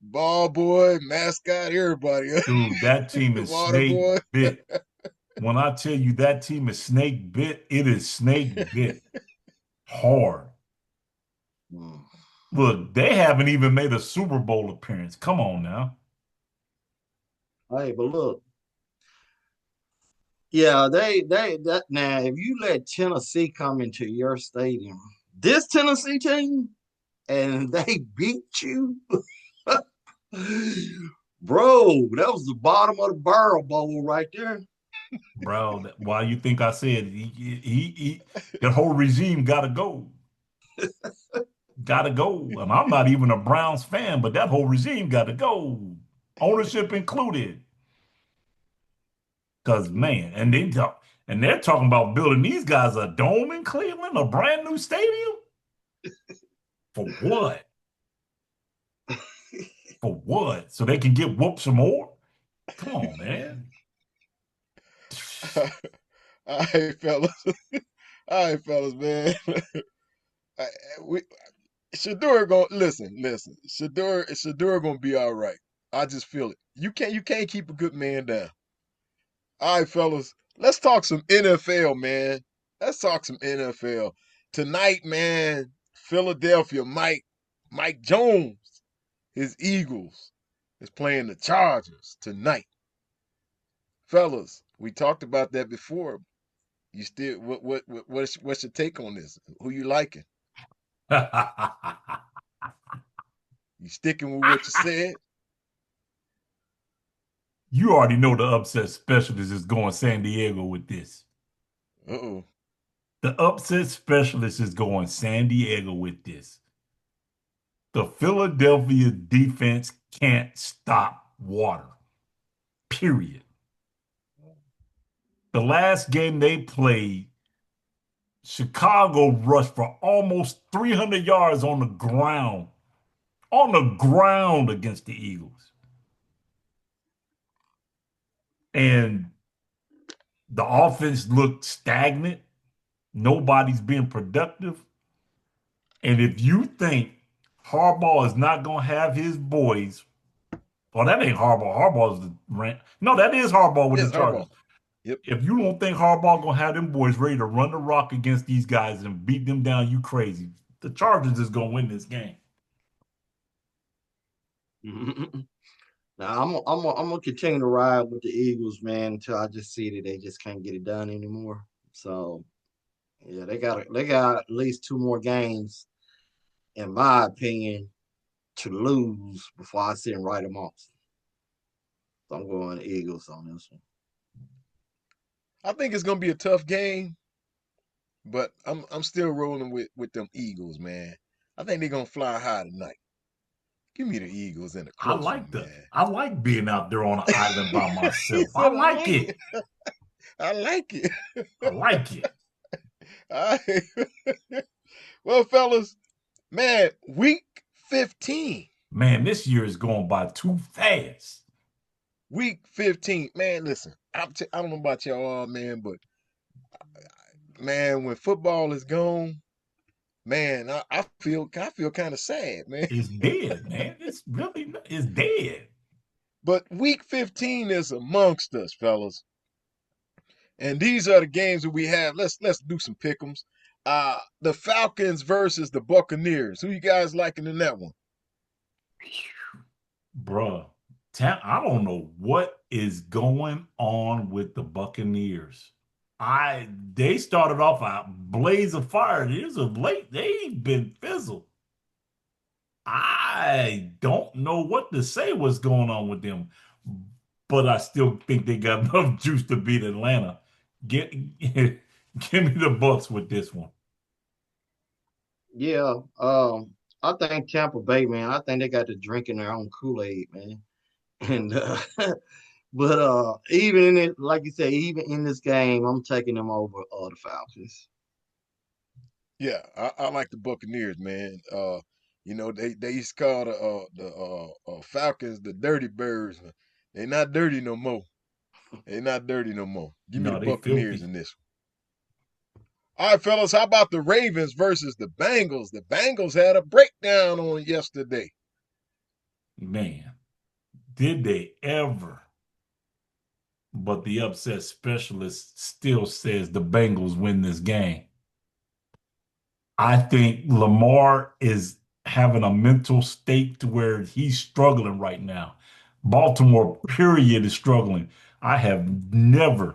Ball boy, mascot, everybody. Dude, that team is Water snake boy. bit. When I tell you that team is snake bit, it is snake bit hard. Look, they haven't even made a Super Bowl appearance. Come on now. Hey, but look, yeah, that now if you let Tennessee come into your stadium, this Tennessee team, and they beat you, bro, that was the bottom of the barrel bowl right there. Bro, why you think I said the whole regime gotta go? Gotta go. And I'm not even a Browns fan, but that whole regime gotta go. Ownership included. Because man, and they're talking about building these guys a dome in Cleveland, a brand new stadium. For what? For what? So they can get whooped some more? Come on, man. All right, fellas. All right, fellas, man. Shedeur gonna listen. Shedeur gonna be all right. I just feel it. You can't keep a good man down. All right, fellas. Let's talk some NFL, man. Let's talk some NFL tonight, man. Philadelphia, Mike Jones, his Eagles, is playing the Chargers tonight. Fellas, we talked about that before. You still what's your take on this? Who you liking? You sticking with what you said? You already know the upset specialist is going San Diego with this. Uh-oh. The upset specialist is going San Diego with this. The Philadelphia defense can't stop water. Period. The last game they played, Chicago rushed for almost 300 yards on the ground against the Eagles. And the offense looked stagnant. Nobody's being productive. And if you think Harbaugh is not going to have his boys, well, that ain't Harbaugh. Harbaugh's the rant. No, that is Harbaugh with the Yes, Chargers. Harbaugh. Yep. If you don't think Harbaugh going to have them boys ready to run the rock against these guys and beat them down, you crazy. The Chargers is going to win this game. Now I'm gonna continue to ride with the Eagles, man, until I just see that they just can't get it done anymore. So yeah, they got at least two more games, in my opinion, to lose before I sit and write them off. So I'm going Eagles on this one. I think it's gonna be a tough game, but I'm still rolling with them Eagles, man. I think they're gonna fly high tonight. Give me the Eagles in a close one, man. I like being out there on an island by He myself. I said, I like like it. it. I like it. I like it. All right. Well, fellas, man, week 15. Man, this year is going by too fast. Week 15. Man, listen, I don't know about y'all, man, but man, when football is gone, man, I feel kind of sad, man. It's dead, man. It's dead. But week 15 is amongst us, fellas. And these are the games that we have. Let's do some pick'ems. The Falcons versus the Buccaneers. Who you guys liking in that one? Bruh, I don't know what is going on with the Buccaneers. They started off a blaze of fire. Here's of late, they've been fizzled. I don't know what to say what's going on with them, but I still think they got enough juice to beat Atlanta. Give me the Bucks with this one. Yeah, I think Tampa Bay, man. I think they got to drink in their own Kool-Aid, man. And but even in it, like you said, even in this game, I'm taking them over the Falcons. Yeah, I like the Buccaneers, man. They used to call the Falcons the Dirty Birds. They're not dirty no more. They're not dirty no more. Give me the No, they Buccaneers filthy. in this one. All right, fellas, how about the Ravens versus the Bengals? The Bengals had a breakdown on yesterday. Man, did they ever? But the upset specialist still says the Bengals win this game. I think Lamar is having a mental state to where he's struggling right now. Baltimore, period, is struggling. I have never,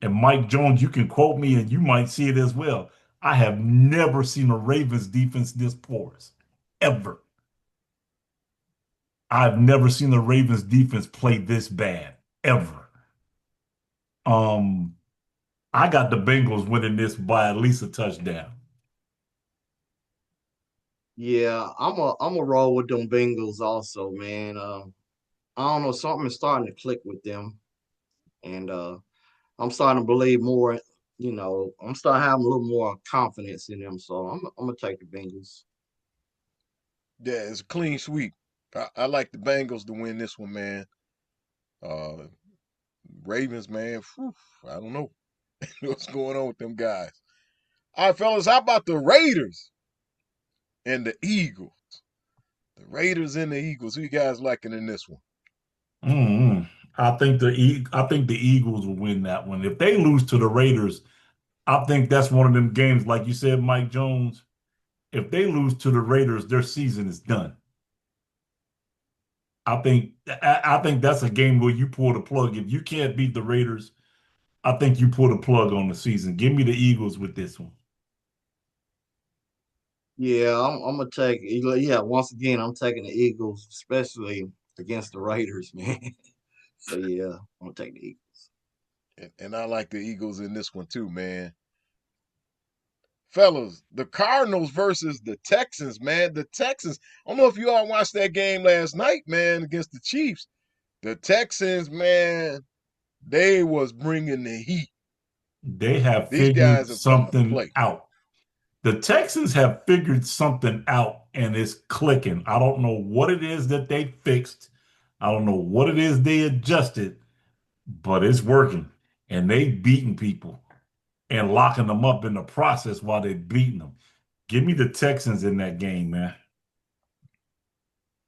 and Mike Jones, you can quote me and you might see it as well. I have never seen a Ravens defense this porous, ever. I've never seen the Ravens defense play this bad, ever. Um, I got the Bengals winning this by at least a touchdown. Yeah, I'm a roll with them Bengals also, man. I don't know, something is starting to click with them, and I'm starting to believe more. I'm starting to have a little more confidence in them. So I'm gonna take the Bengals. Yeah, it's a clean sweep. I like the Bengals to win this one, man. Uh, Ravens, man, whew, I don't know what's going on with them guys. All right, fellas, how about the Raiders and the Eagles? The Raiders and the Eagles. Who you guys liking in this one? Mm-hmm. I think the Eagles will win that one. If they lose to the Raiders, I think that's one of them games, like you said, Mike Jones. If they lose to the Raiders, their season is done. I think that's a game where you pull the plug. If you can't beat the Raiders, I think you put a plug on the season. Give me the Eagles with this one. Yeah, I'm gonna take. Yeah, once again, I'm taking the Eagles, especially against the Raiders, man. So yeah, I'm gonna take the Eagles. And I like the Eagles in this one too, man. Fellas, the Cardinals versus the Texans, man. The Texans, I don't know if you all watched that game last night, man, against the Chiefs. The Texans, man, they was bringing the heat. They have These figured guys have come to something play. out. The Texans have figured something out and it's clicking. I don't know what it is that they fixed. I don't know what it is they adjusted, but it's working. And they beating people and locking them up in the process while they're beating them. Give me the Texans in that game, man.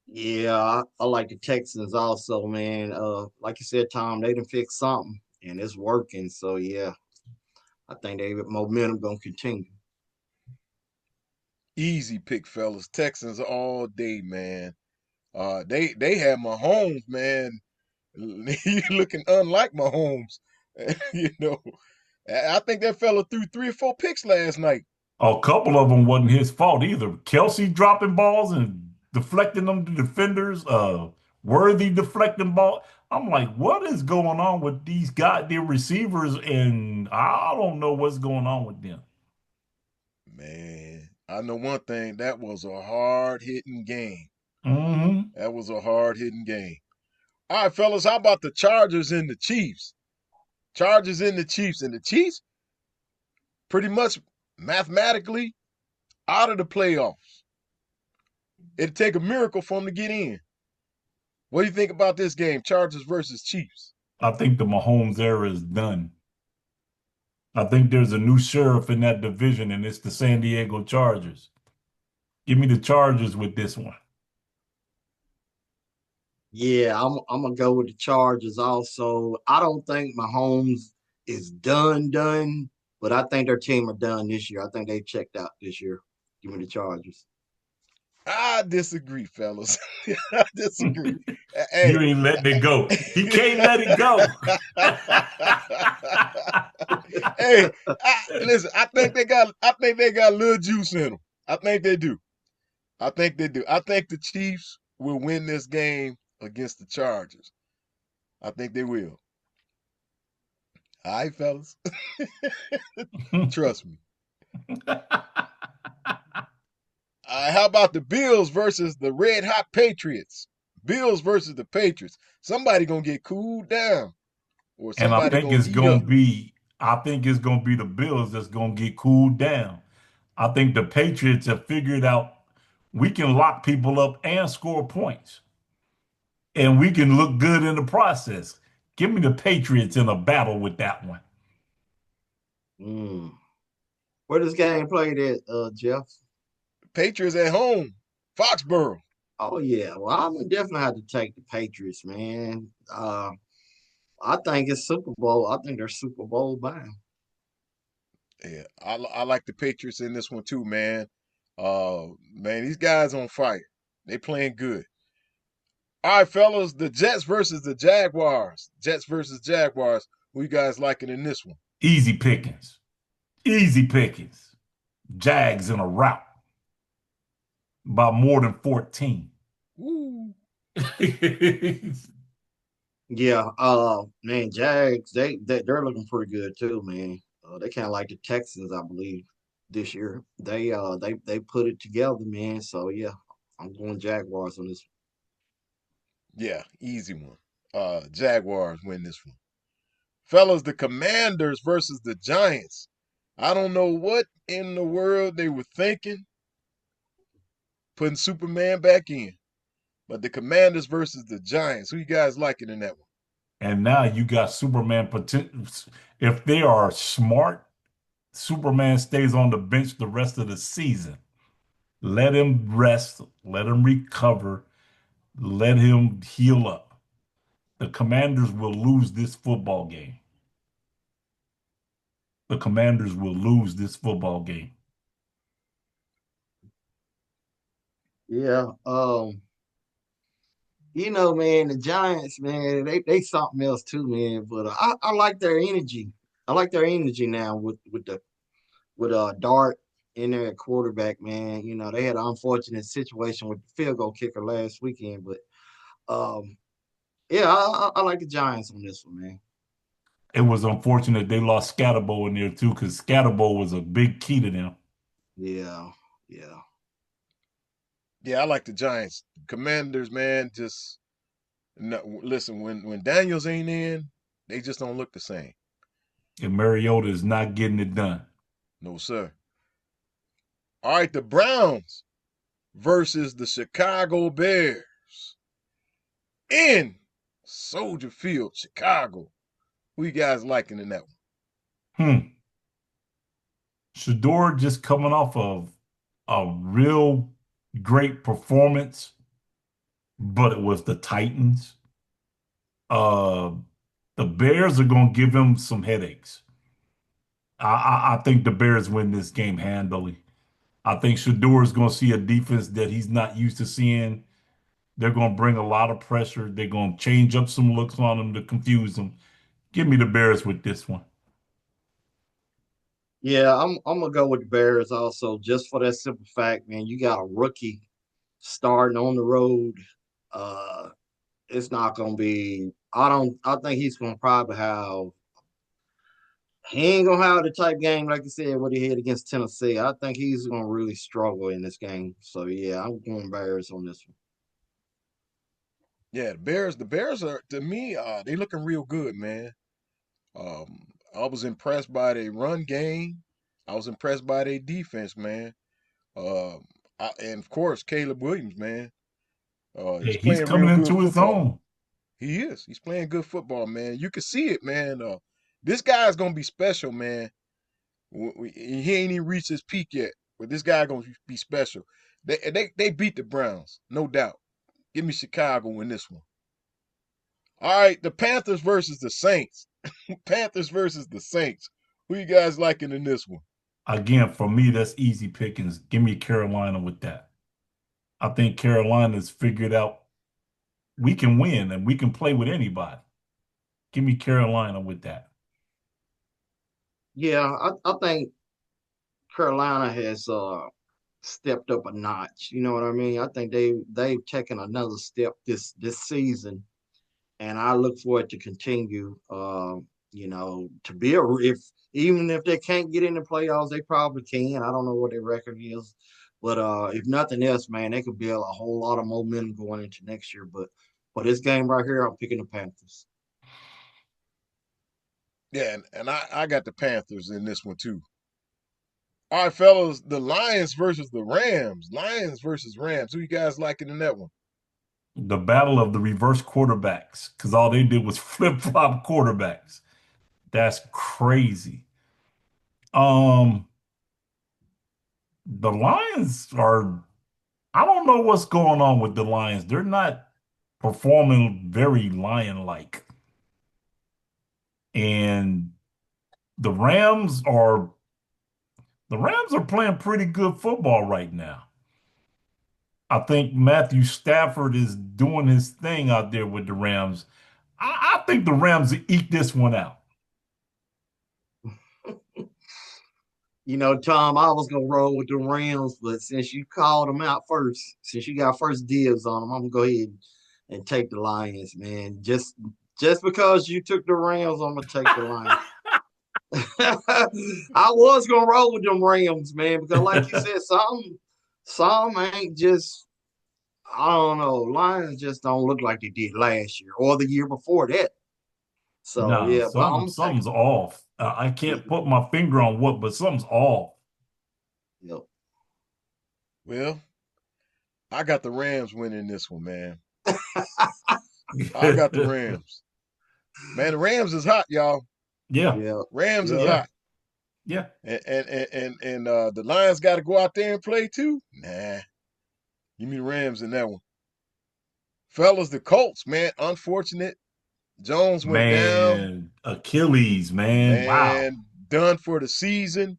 Yeah, I like the Texans also, man. Like you said, Tom, they done fixed something and it's working. So yeah, I think they momentum gonna continue. Easy pick, fellas. Texans all day, man. They have Mahomes, man. He looking unlike Mahomes. you know, I think that fella threw 3 or 4 picks last night. A couple of them wasn't his fault either. Kelsey dropping balls and deflecting them to defenders. Worthy deflecting ball. I'm like, what is going on with these goddamn receivers? And I don't know what's going on with them. Man, I know one thing. That was a hard hitting game. Hmm. That was a hard hitting game. All right, fellas, how about the Chargers and the Chiefs? Chargers and the Chiefs. And the Chiefs, pretty much mathematically, out of the playoffs. It'd take a miracle for them to get in. What do you think about this game, Chargers versus Chiefs? I think the Mahomes era is done. I think there's a new sheriff in that division, and it's the San Diego Chargers. Give me the Chargers with this one. Yeah, I'm gonna go with the Chargers also. I don't think Mahomes is done, but I think their team are done this year. I think they checked out this year. Give me the Chargers. I disagree, fellas. I disagree. You Hey, ain't letting it go. He can't let it go. hey, listen. I think they got a little juice in them. I think they do. I think they do. I think the Chiefs will win this game against the Chargers. I think they will. All right, fellas. Trust me. How about the Bills versus the Red Hot Patriots? Bills versus the Patriots. Somebody gonna get cooled down, or And somebody gonna heat up. I think it's gonna be the Bills that's gonna get cooled down. I think the Patriots have figured out we can lock people up and score points. And we can look good in the process. Give me the Patriots in a battle with that one. Mm. Where this game played at, Jeff? Patriots at home, Foxborough. Oh yeah, well I'm gonna definitely have to take the Patriots, man. I think it's Super Bowl. I think they're Super Bowl bound. Yeah, I like the Patriots in this one too, man. Man, these guys on fire. They playing good. All right, fellas, the Jets versus the Jaguars. Jets versus Jaguars. Who you guys liking in this one? Easy pickings. Easy pickings. Jags in a rout by more than 14. Woo. Yeah, man, Jags, they're looking pretty good too, man. They kind of like the Texans, I believe, this year. They put it together, man. So yeah, I'm going Jaguars on this. Yeah, easy one. Jaguars win this one. Fellas, the Commanders versus the Giants. I don't know what in the world they were thinking putting Superman back in. But the Commanders versus the Giants. Who you guys liking in that one? And now you got Superman potential. If they are smart, Superman stays on the bench the rest of the season. Let him rest, let him recover, let him heal up. The Commanders will lose this football game. The Commanders will lose this football game. Yeah, man, the Giants, man, they something else too, man. But I like their energy. I like their energy now with Dart in there at quarterback, man. You know, they had an unfortunate situation with the field goal kicker last weekend, but um, yeah, I like the Giants on this one, man. It was unfortunate they lost Scatterbo in there too, because Scatterbo was a big key to them. Yeah, yeah. Yeah, I like the Giants. Commanders, man, just no, listen. When Daniels ain't in, they just don't look the same. And Mariota is not getting it done. No, sir. All right, the Browns versus the Chicago Bears in Soldier Field, Chicago. Who you guys liking in that one? Hmm. Shedeur just coming off of a real great performance, but it was the Titans. Uh, the Bears are going to give him some headaches. I think the Bears win this game handily. I think Shador is going to see a defense that he's not used to seeing. They're going to bring a lot of pressure. They're going to change up some looks on him to confuse him. Give me the Bears with this one. Yeah, I'm gonna go with the Bears also, just for that simple fact, man. You got a rookie starting on the road. Uh, it's not gonna be. I think he's gonna probably have. He ain't gonna have the type game like you said what he had against Tennessee. I think he's gonna really struggle in this game. So yeah, I'm going Bears on this one. Yeah, the Bears. The Bears are to me. They looking real good, man. I was impressed by their run game. I was impressed by their defense, man. Uh, and of course, Caleb Williams, man. He's Hey, he's playing real coming good into his football. own. He is. He's playing good football, man. You can see it, man. This guy's gonna be special, man. He ain't even reached his peak yet, but this guy gonna be special. They beat the Browns, no doubt. Give me Chicago in this one. All right, the Panthers versus the Saints. Panthers versus the Saints. Who you guys liking in this one? Again, for me, that's easy pickings. Give me Carolina with that. I think Carolina's figured out we can win and we can play with anybody. Give me Carolina with that. Yeah, I think Carolina has stepped up a notch. You know what I mean? I think they've taken another step this season, and I look for it to continue. You know, to be a if even if they can't get in the playoffs, they probably can. I don't know what their record is, but if nothing else, man, they could build a whole lot of momentum going into next year. But for this game right here, I'm picking the Panthers. Yeah, and I got the Panthers in this one too. All right, fellas, the Lions versus the Rams. Lions versus Rams. Who you guys liking in that one? The battle of the reverse quarterbacks, because all they did was flip-flop quarterbacks. That's crazy. Um, the Lions are, I don't know what's going on with the Lions. They're not performing very lion-like. And the Rams are the Rams are playing pretty good football right now. I think Matthew Stafford is doing his thing out there with the Rams. I think the Rams eke this one out. You know, Tom, I was gonna roll with the Rams, but since you called them out first, since you got first dibs on them, I'm gonna go ahead and take the Lions, man. Just because you took the Rams, I'm gonna take the Lions. I was gonna roll with them Rams, man, because like you said, some ain't just I don't know. Lions just don't look like they did last year or the year before that. So No, yeah, but I'm gonna take something's off. I can't put my finger on what, but something's off. yep. Well, I got the Rams winning this one, man. I got the Rams. Man, the Rams is hot, y'all. Yeah, Yeah, Rams is yeah. yeah, hot. yeah. And the Lions got to go out there and play too. Nah, give me the Rams in that one. Fellas, the Colts, man, unfortunate. Jones went down. Man, Achilles, man. Wow. Man, done for the season.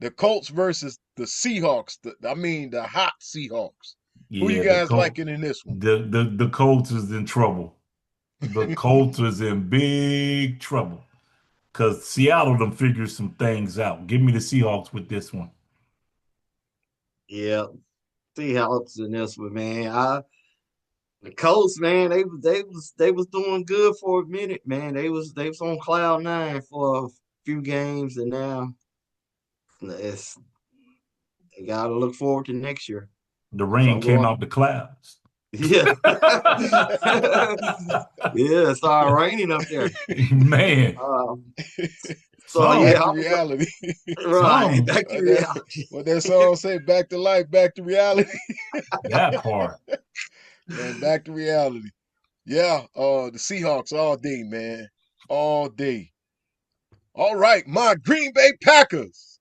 The Colts versus the Seahawks. The hot Seahawks. Who you Yeah, guys liking in this one? the Colts is in trouble. The Colts is in big trouble. because Seattle done figured some things out. Give me the Seahawks with this one. Yeah, Seahawks in this one, man. The Colts, man, they was doing good for a minute, man. They was on cloud nine for a few games, and now it's they gotta look forward to next year. The So rain I'm came going, out the clouds. yeah, yeah. It started raining up there. Man, Um, so some, Back yeah, to reality. right some, back to That, reality. what that song say? Back to life, back to reality. that part. Man, back to reality. Yeah, the Seahawks all day, man. All day. All right, my Green Bay Packers.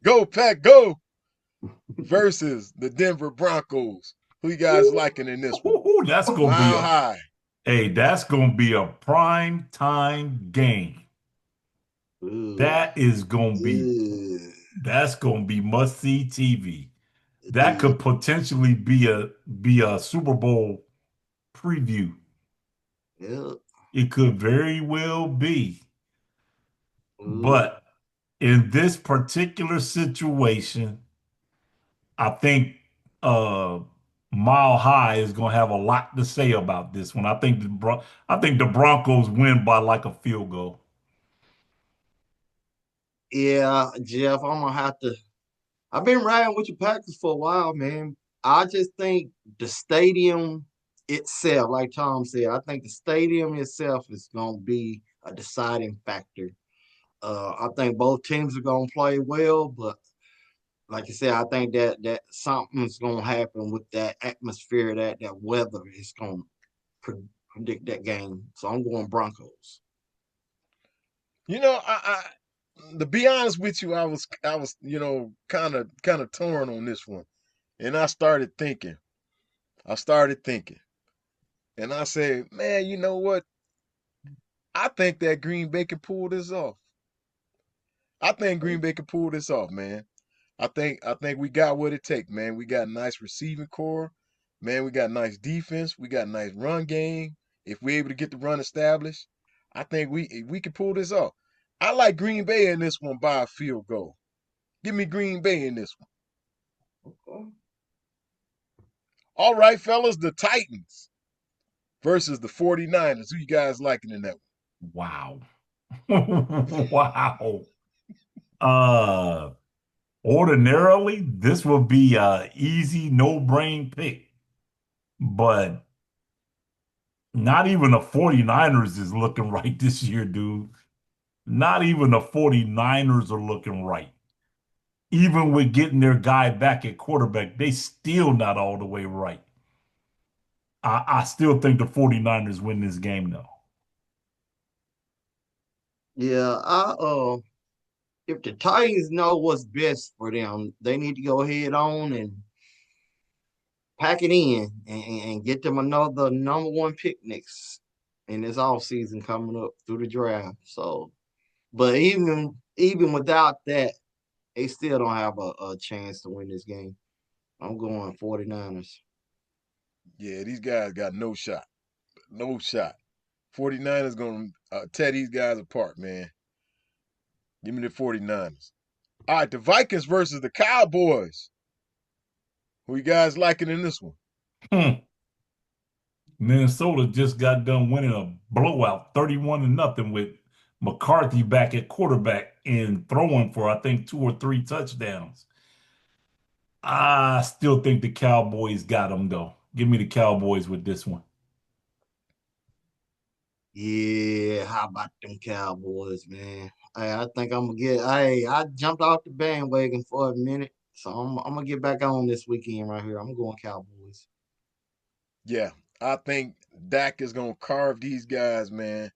Go Pack, go versus the Denver Broncos. Who you guys liking in this one? Ooh, that's gonna be Mile a high. hey, that's gonna be a prime time game. Ooh, That is gonna be ooh, that's gonna be must see TV. That ooh, could potentially be a Super Bowl preview. yeah, It could very well be. ooh, But in this particular situation, I think uh Mile High is gonna have a lot to say about this one. I think the Broncos win by like a field goal. yeah, Jeff. I'm gonna have to. I've been riding with your Packers for a while, man. I just think the stadium itself, like Tom said, I think the stadium itself is gonna be a deciding factor. I think both teams are gonna play well, but like I said, I think that something's gonna happen with that atmosphere, that weather is gonna predict that game. So I'm going Broncos. You know, to be honest with you, I was, kind of torn on this one. And I started thinking. I started thinking. And I said, man, you know what? I think that Green Bay can pull this off. I think Green Bay can pull this off, man. I think we got what it takes, man. We got a nice receiving core, man. We got nice defense. We got a nice run game. If we're able to get the run established, I think we can pull this off. I like Green Bay in this one by a field goal. Give me Green Bay in this one. Okay. All right, fellas, the Titans versus the 49ers. Who you guys liking in that Wow. Wow. Uh Ordinarily, this would be a easy no-brain pick, but not even the 49ers is looking right this year, dude. Not even the 49ers are looking right. Even with getting their guy back at quarterback, they still not all the way right. I still think the 49ers win this game, though. Yeah, if the Titans know what's best for them, they need to go ahead on and pack it in and get them another number one pick next in this off season coming up through the draft. So, but even without that, they still don't have a chance to win this game. I'm going 49ers. Yeah, these guys got no shot. No shot. 49ers going to tear these guys apart, man. Give me the 49ers. All right, the Vikings versus the Cowboys. Who you guys liking in this one? Hmm. Minnesota just got done winning a blowout, 31 to nothing, with McCarthy back at quarterback and throwing for, I think, 2 or 3 touchdowns. I still think the Cowboys got them, though. Give me the Cowboys with this one. Yeah, how about them Cowboys, man? I think I'm gonna get. I jumped off the bandwagon for a minute, so I'm gonna get back on this weekend right here. I'm going Cowboys. Yeah, I think Dak is going to carve these guys, man.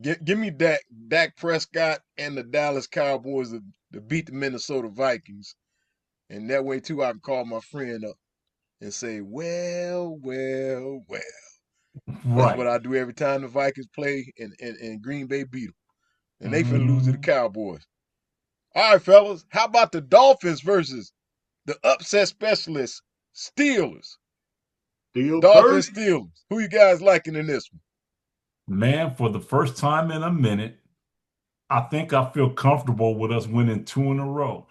Give me Dak Prescott and the Dallas Cowboys to beat the Minnesota Vikings. And that way, too, I can call my friend up and say, well, well, well. That's what Right. I do every time the Vikings play and Green Bay beat them. And they finna lose to the Mhm. Cowboys. All right, fellas. How about the Dolphins versus the upset specialist Steelers? Steel Dolphins Curry. Steelers. Who you guys liking in this one? Man, for the first time in a minute, I think I feel comfortable with us winning 2 in a row.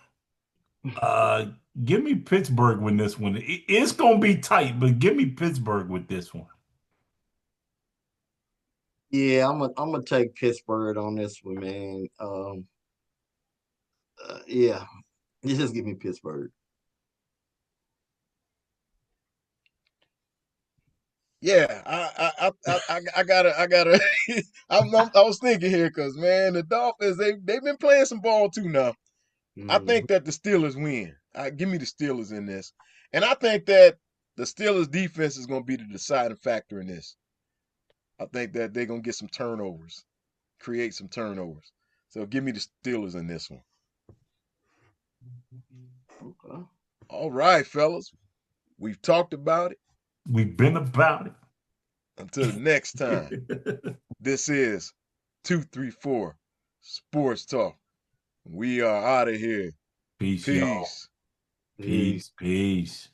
Give me Pittsburgh with this one. It's gonna be tight, but give me Pittsburgh with this one. Yeah, I'm gonna take Pittsburgh on this one, man. Yeah, you just give me Pittsburgh. Yeah, I gotta. I was thinking here because man, the Dolphins they've been playing some ball too now. I Mhm. think that the Steelers win. Give me the Steelers in this, and I think that the Steelers defense is going to be the deciding factor in this. I think that they're going to get some turnovers, create some turnovers. So give me the Steelers in this one. Okay. All right, fellas, we've talked about it. We've been about Until the next time, it. this is 234 Sports Talk. We are out of here. Peace, y'all. Peace. Yeah. Peace, peace.